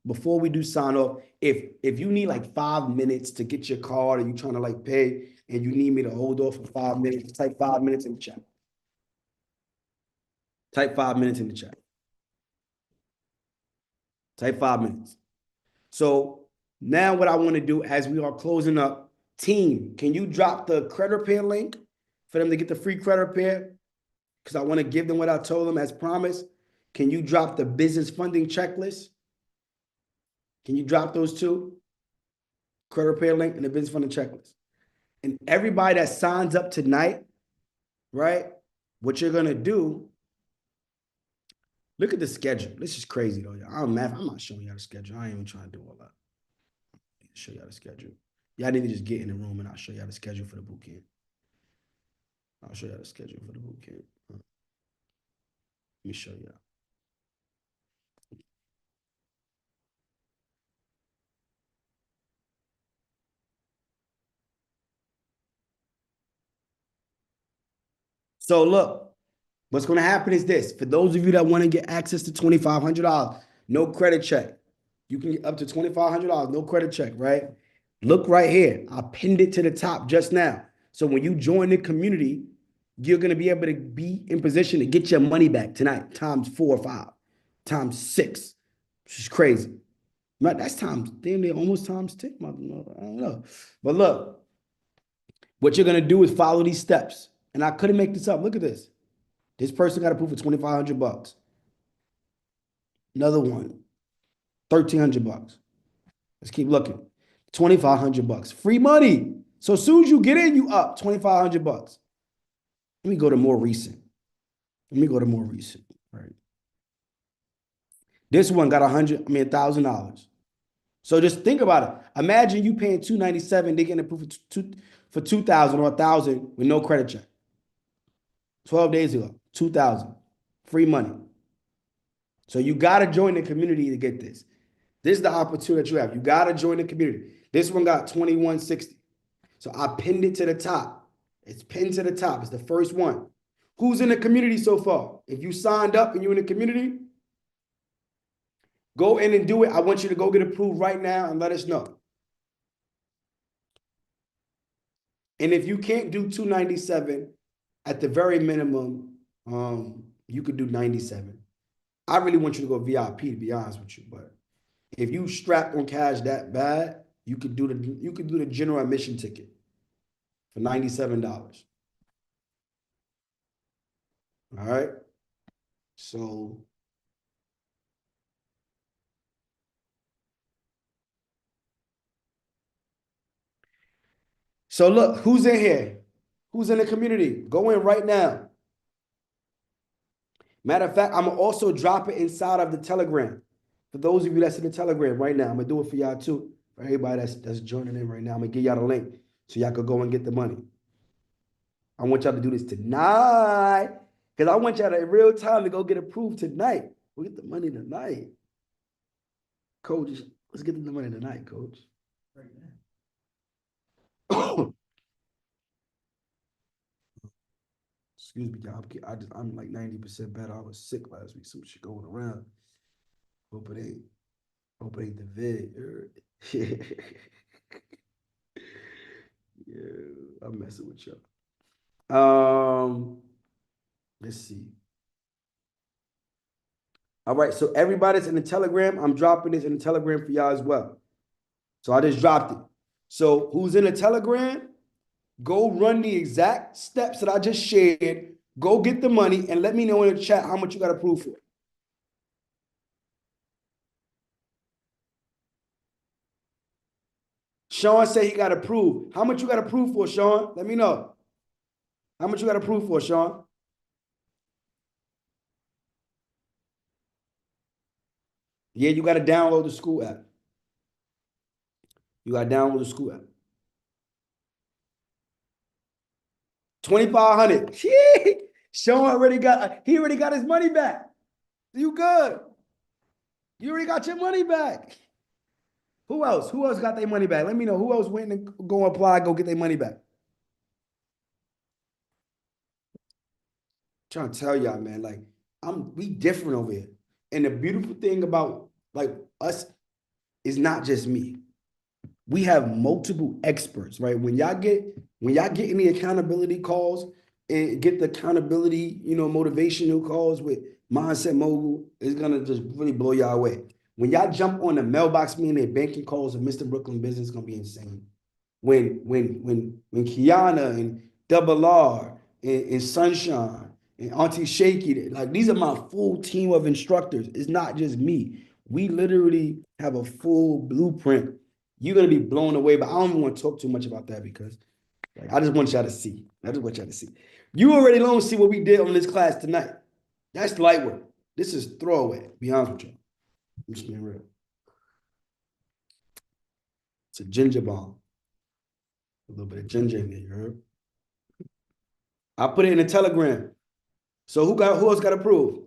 Speaker 1: before we do sign off, if you need like 5 minutes to get your card or you trying to like pay and you need me to hold off for 5 minutes, type 5 minutes in the chat. Type 5 minutes in the chat. Type 5 minutes. So now what I want to do as we are closing up, team, can you drop the credit repair link for them to get the free credit repair? Because I want to give them what I told them as promised. Can you drop the business funding checklist? Can you drop those two? Credit repair link and the business funding checklist. And everybody that signs up tonight, right? What you're gonna do, look at the schedule. This is crazy though. I'm not showing y'all the schedule. I ain't even trying to do all that. I need to show y'all the schedule. Y'all need to just get in the room and I'll show y'all the schedule for the boot camp. I'll show y'all the schedule for the boot camp. Let me show y'all. So look, what's going to happen is this. For those of you that want to get access to $2,500, no credit check. You can get up to $2,500, no credit check, right? Look right here. I pinned it to the top just now. So when you join the community, you're going to be able to be in position to get your money back tonight, times 4 or 5, times 6, which is crazy. That's times, damn near almost times 10. I don't know. But look, what you're going to do is follow these steps. And I couldn't make this up. Look at this. This person got approved for $2,500. Another one, $1,300. Let's keep looking. $2,500. Free money. So as soon as you get in, you up $2,500. Let me go to more recent. Right. This one got $1,000. So just think about it. Imagine you paying $297, they getting approved for $2,000 or $1,000 with no credit check. 12 days ago, $2,000. Free money. So you got to join the community to get this. This is the opportunity that you have. You got to join the community. This one got 2160. So I pinned it to the top. It's pinned to the top. It's the first one. Who's in the community so far? If you signed up and you're in the community, go in and do it. I want you to go get approved right now and let us know. And if you can't do 297, at the very minimum, you could do 97. I really want you to go VIP, to be honest with you, but if you strapped on cash that bad, you could do the general admission ticket for $97. All right. So look, who's in here? Who's in the community? Go in right now. Matter of fact, I'm gonna also drop it inside of the Telegram. For those of you that's in the Telegram right now, I'm gonna do it for y'all too. For everybody that's joining in right now, I'm gonna give y'all the link so y'all could go and get the money. I want y'all to do this tonight because I want y'all to in real time to go get approved tonight. We'll get the money tonight. Coach, let's get the money tonight, coach. Right now. Excuse me, y'all. I'm like 90% better. I was sick last week. Some shit going around. Hope it ain't the vid. Yeah. I'm messing with you. Um, let's see. All right, so everybody's in the Telegram. I'm dropping this in the Telegram for y'all as well. So I just dropped it. So who's in the Telegram? Go run the exact steps that I just shared. Go get the money and let me know in the chat how much you got approved for. Sean said he got approved. How much you got approved for, Sean? Let me know. How much you got approved for, Sean? Yeah, you got to download the school app. You got to download the school app. 2,500. Sean he already got his money back. You good. You already got your money back. Who else? Who else got their money back? Let me know. Who else went and go apply, go get their money back? Trying to tell y'all, man, like we different over here. And the beautiful thing about like us is not just me. We have multiple experts, right? When y'all get any accountability calls and get the accountability, motivational calls with Mindset Mogul, it's gonna just really blow y'all away. When y'all jump on the mailbox, me and their banking calls of Mr. Brooklyn Business, it's gonna be insane. When Kiana and Double R and Sunshine and Auntie Shaky, like these are my full team of instructors. It's not just me. We literally have a full blueprint. You're gonna be blown away, but I don't even want to talk too much about that because like, I just want y'all to see. I just want y'all to see. You already don't see what we did on this class tonight. That's light work. This is throwaway. Be honest with you. I'm just being real. It's a ginger bomb. A little bit of ginger in there, you heard? I put it in a telegram. So who else got approved?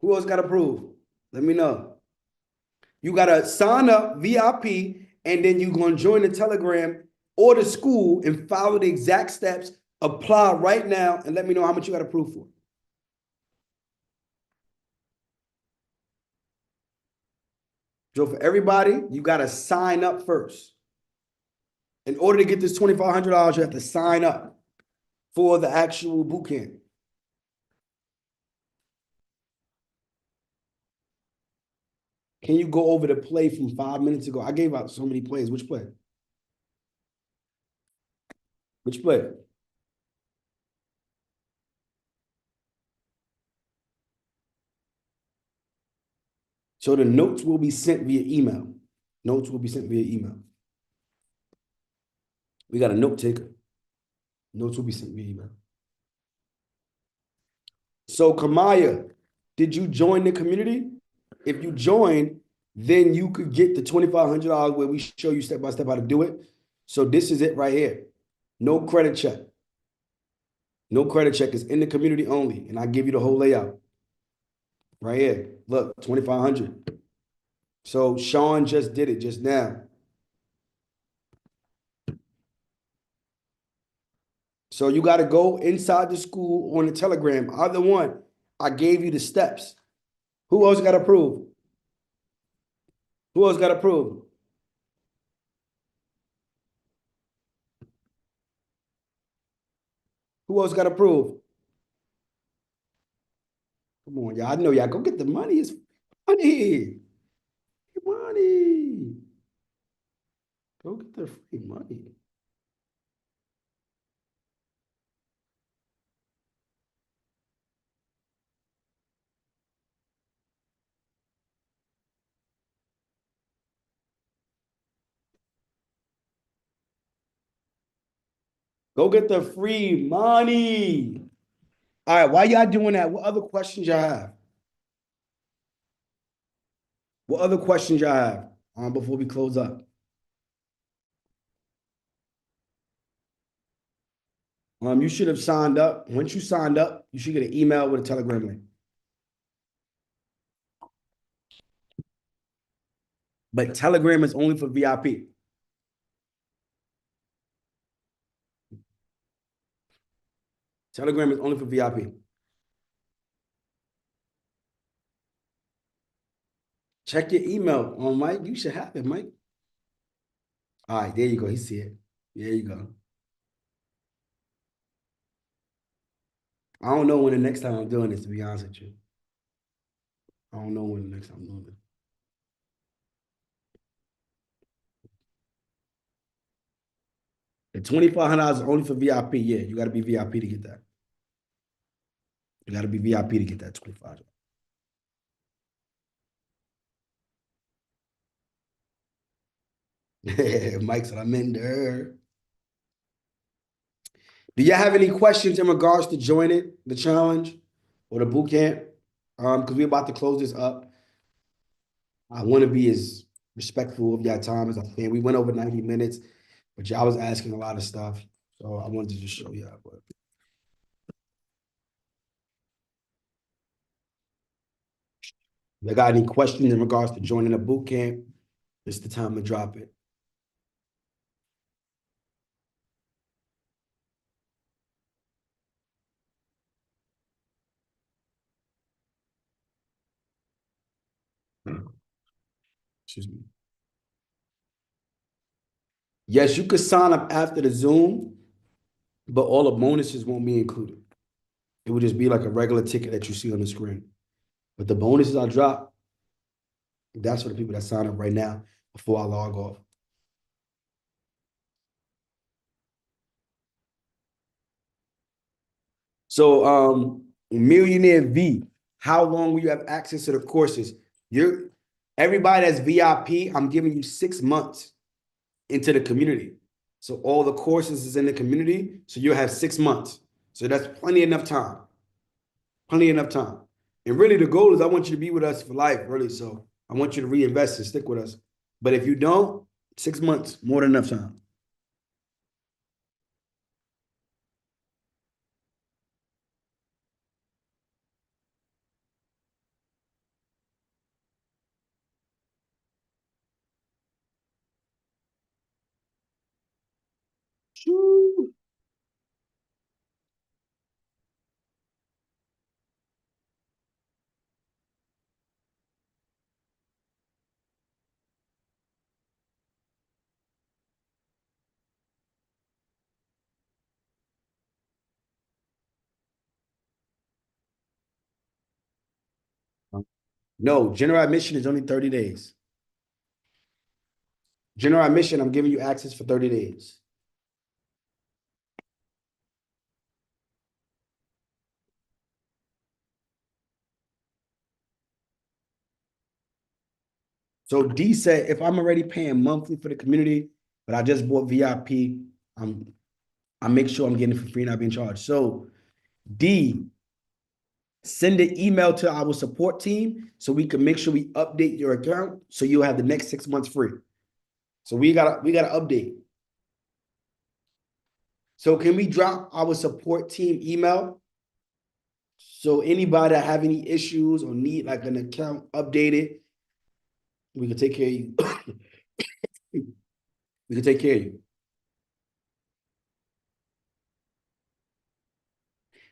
Speaker 1: Who else got approved? Let me know. You gotta sign up VIP, and then you're gonna join the Telegram or the school and follow the exact steps. Apply right now and let me know how much you got approved for. So for everybody, you gotta sign up first. In order to get this $2,500, you have to sign up for the actual boot camp. Can you go over the play from 5 minutes ago? I gave out so many plays. Which play? Which play? So the notes will be sent via email. Notes will be sent via email. We got a note taker. Notes will be sent via email. So Kamaya, did you join the community? If you join, then you could get the $2,500 where we show you step by step how to do it. So this is it right here. No credit check. No credit check is in the community only. And I give you the whole layout. Right here. Look, 2,500. So Sean just did it just now. So you got to go inside the school on the Telegram. Either one. I gave you the steps. Who else got approved? Who else got approved? Who else got approved? Come on, y'all. I know y'all. Go get the money. It's money. Money. Go get the free money. Go get the free money. All right, while y'all doing that, what other questions y'all have? What other questions y'all have before we close up? You should have signed up. Once you signed up, you should get an email with a Telegram link. But Telegram is only for VIP. Telegram is only for VIP. Check your email on Mike. You should have it, Mike. All right, there you go. He see it. There you go. I don't know when the next time I'm doing this, to be honest with you. I don't know when the next time I'm doing it. The $2,500 is only for VIP. Yeah, you got to be VIP to get that. You got to be VIP to get that 25. Mike said, I'm in there. Do y'all have any questions in regards to joining the challenge or the boot camp? Because we're about to close this up. I want to be as respectful of y'all time as I can. We went over 90 minutes, but y'all was asking a lot of stuff. So I wanted to just show y'all. But if you got any questions in regards to joining the boot camp, it's the time to drop it. Excuse me. Yes, you could sign up after the Zoom, but all the bonuses won't be included. It would just be like a regular ticket that you see on the screen. But the bonuses I drop, that's for the people that sign up right now before I log off. So, Millionaire V, how long will you have access to the courses? You're everybody that's VIP, I'm giving you 6 months into the community. So all the courses is in the community. So you'll have 6 months. So that's plenty enough time. Plenty enough time. And really the goal is I want you to be with us for life, really. So I want you to reinvest and stick with us. But if you don't, 6 months, more than enough time. No, general admission is only 30 days. General admission, I'm giving you access for 30 days. So D said, if I'm already paying monthly for the community, but I just bought VIP, I make sure I'm getting it for free, not being charged. So D, send an email to our support team so we can make sure we update your account so you'll have the next 6 months free. So we gotta update. So can we drop our support team email? So anybody that have any issues or need like an account updated, we can take care of you. We can take care of you.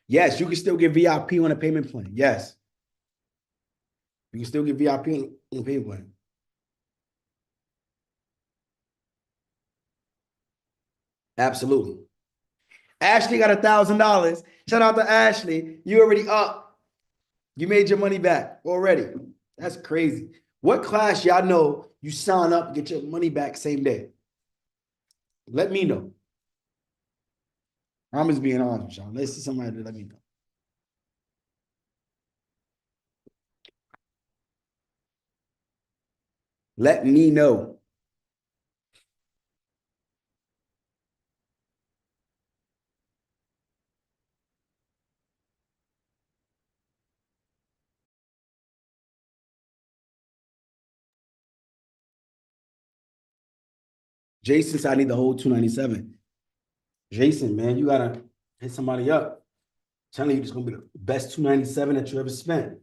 Speaker 1: Yes, you can still get VIP on a payment plan. Yes, you can still get VIP on a payment plan. Absolutely. Ashley got $1,000. Shout out to Ashley. You already up. You made your money back already. That's crazy. What class y'all know you sign up, get your money back same day? Let me know. I'm just being honest with y'all. Let's see somebody to let me know. Let me know. Jason said I need the whole 297. Jason, man, you gotta hit somebody up. Telling you it's gonna be the best 297 that you ever spent.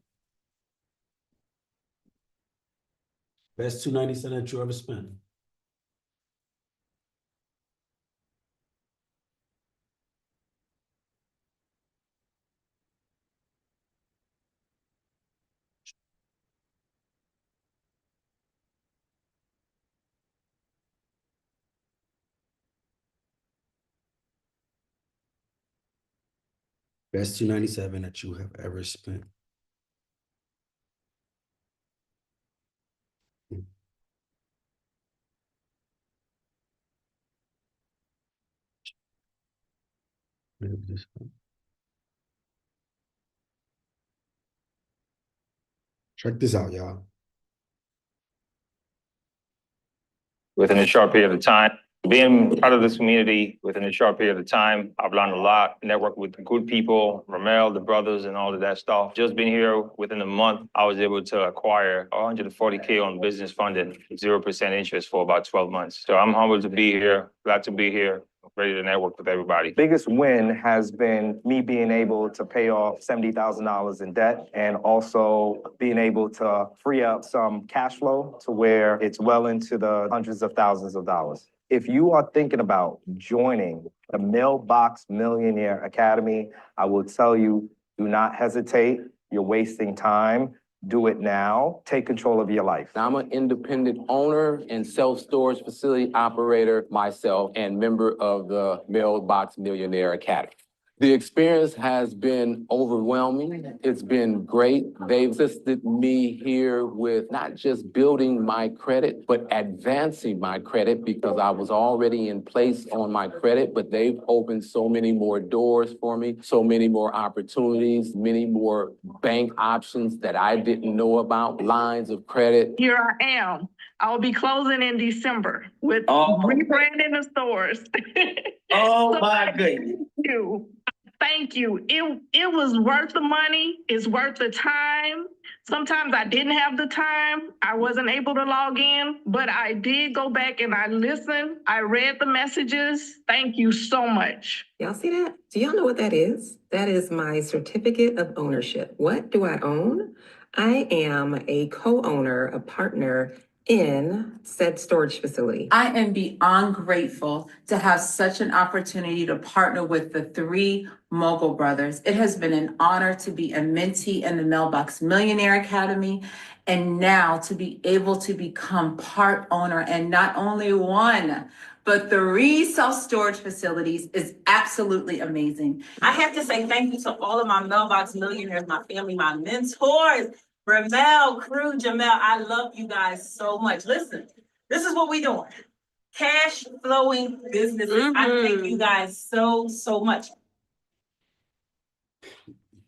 Speaker 1: Best 297 that you ever spent. Best 297 that you have ever spent. Check this out, y'all.
Speaker 2: Within a short period of time. Being part of this community within a short period of time, I've learned a lot, networked with good people, Ramel, the brothers, and all of that stuff. Just being here within a month, I was able to acquire 140K on business funding, 0% interest for about 12 months. So I'm humbled to be here, glad to be here, ready to network with everybody.
Speaker 3: Biggest win has been me being able to pay off $70,000 in debt and also being able to free up some cash flow to where it's well into the hundreds of thousands of dollars. If you are thinking about joining the Mailbox Millionaire Academy, I will tell you, do not hesitate. You're wasting time. Do it now. Take control of your life.
Speaker 4: I'm an independent owner and self-storage facility operator myself and member of the Mailbox Millionaire Academy. The experience has been overwhelming. It's been great. They've assisted me here with not just building my credit, but advancing my credit because I was already in place on my credit, but they've opened so many more doors for me, so many more opportunities, many more bank options that I didn't know about, lines of credit.
Speaker 5: Here I am. I'll be closing in December with rebranding the stores.
Speaker 1: Oh,
Speaker 5: So
Speaker 1: my goodness.
Speaker 5: Thank you. It was worth the money. It's worth the time. Sometimes I didn't have the time. I wasn't able to log in, but I did go back and I listened. I read the messages. Thank you so much.
Speaker 6: Y'all see that? Do y'all know what that is? That is my certificate of ownership. What do I own? I am a co-owner, a partner in said storage facility.
Speaker 7: I am beyond grateful to have such an opportunity to partner with the three Mogul brothers. It has been an honor to be a mentee in the Mailbox Millionaire Academy and now to be able to become part owner and not only one, but three self-storage facilities is absolutely amazing.
Speaker 8: I have to say thank you to all of my Mailbox Millionaires, my family, my mentors, Ramel, Crew, Jamel. I love you guys so much. Listen, this is what we doing. Cash flowing businesses. I thank you guys so much.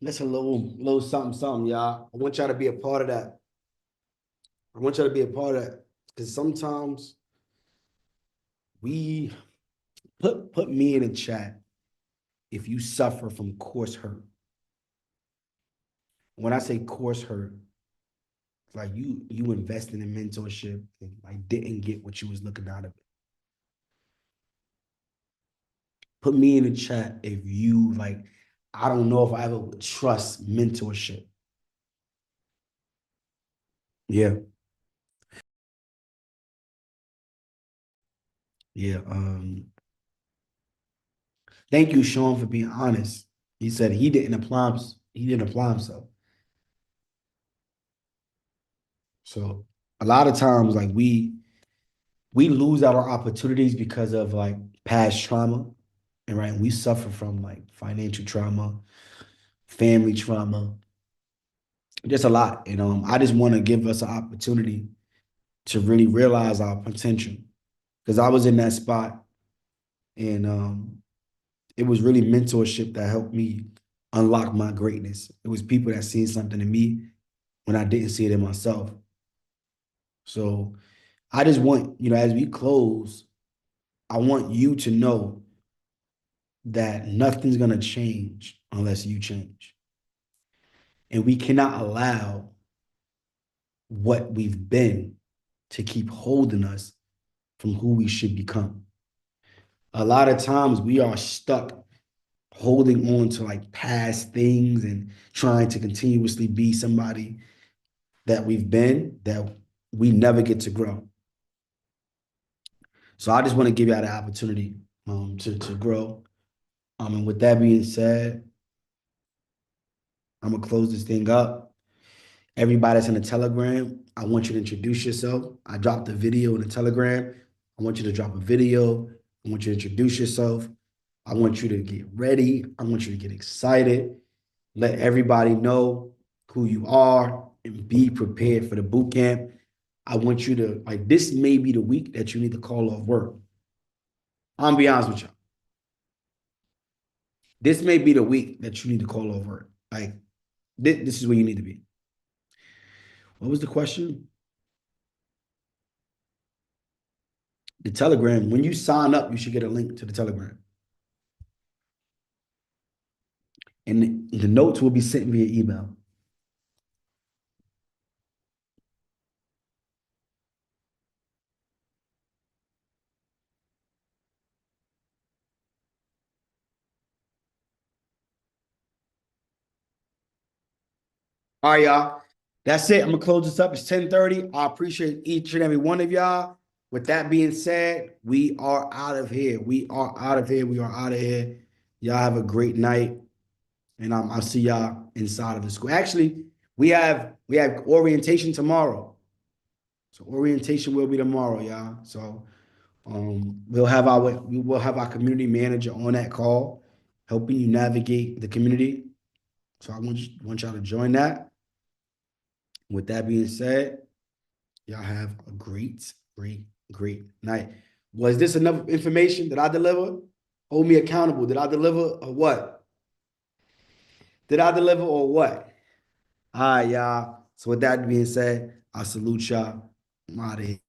Speaker 1: That's a little something, y'all. I want y'all to be a part of that. I want y'all to be a part of that because sometimes we put me in the chat if you suffer from course hurt. When I say course hurt, it's like you invested in mentorship and like didn't get what you was looking out of it. Put me in the chat if you like, I don't know if I ever would trust mentorship. Yeah. Yeah. Thank you, Sean, for being honest. He said he didn't apply himself. So a lot of times, like we lose out on opportunities because of like past trauma, and right, we suffer from like financial trauma, family trauma, just a lot. And I just want to give us an opportunity to really realize our potential, because I was in that spot, and it was really mentorship that helped me unlock my greatness. It was people that seen something in me when I didn't see it in myself. So I just want, as we close, I want you to know that nothing's going to change unless you change. And we cannot allow what we've been to keep holding us from who we should become. A lot of times we are stuck holding on to like past things and trying to continuously be somebody that we've been, that we never get to grow. So I just want to give y'all the opportunity to grow. And with that being said, I'm gonna close this thing up. Everybody that's in the Telegram, I want you to introduce yourself. I dropped a video in the Telegram. I want you to drop a video. I want you to introduce yourself. I want you to get ready. I want you to get excited. Let everybody know who you are and be prepared for the boot camp. I want you to, like, this may be the week that you need to call off work. I'm gonna be honest with you. This may be the week that you need to call off work. Like, this is where you need to be. What was the question? The Telegram. When you sign up, you should get a link to the Telegram. And the notes will be sent via email. All right, y'all. That's it. I'm gonna close this up. It's 10:30. I appreciate each and every one of y'all. With that being said, we are out of here. We are out of here. We are out of here. Y'all have a great night. And I'll see y'all inside of the school. Actually, we have orientation tomorrow. So orientation will be tomorrow, y'all. So we'll have our community manager on that call, helping you navigate the community. So I want y'all to join that. With that being said, y'all have a great night. Was this enough information that I deliver? Hold me accountable. Did I deliver or what? Did I deliver or what? All right, y'all. So with that being said, I salute y'all. I'm out of here.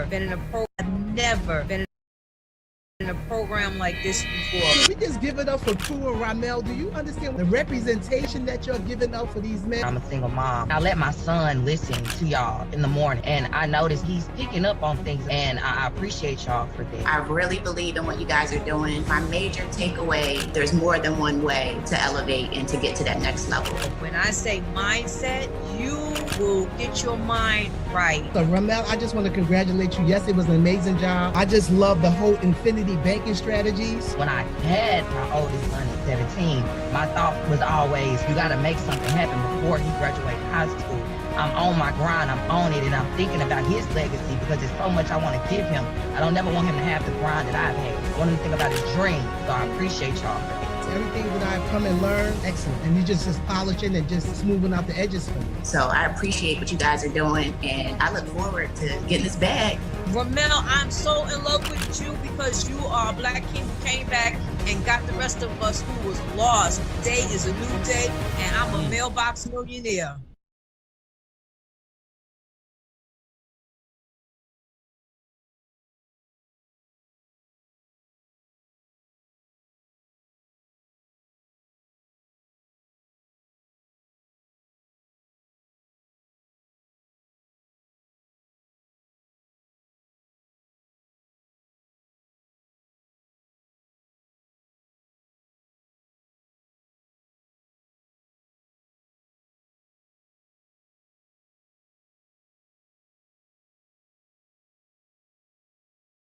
Speaker 9: Been in a program, I've never been in a program like this before.
Speaker 10: We just give it up for Crew and Ramel. Do you understand the representation that you're giving up for these men?
Speaker 9: I'm a single mom. I let my son listen to y'all in the morning, and I noticed he's picking up on things, and I appreciate y'all for that.
Speaker 11: I really believe in what you guys are doing. My major takeaway, there's more than one way to elevate and to get to that next level.
Speaker 9: When I say mindset, you will get your mind right.
Speaker 10: So Ramel, I just want to congratulate you. Yes, it was an amazing job. I just love the whole infinity banking strategies.
Speaker 9: When I had my oldest son at 17, my thought was always, you got to make something happen before he graduates high school. I'm on my grind, I'm on it, and I'm thinking about his legacy because there's so much I want to give him. I don't never want him to have the grind that I've had. I want him to think about his dream, so I appreciate y'all for that.
Speaker 10: Everything that I've come and learned, excellent. And you just polishing and just smoothing out the edges for me.
Speaker 11: So I appreciate what you guys are doing, and I look forward to getting this bag.
Speaker 9: Ramel, I'm so in love with you because you are a Black king who came back and got the rest of us who was lost. Today is a new day, and I'm a mailbox millionaire.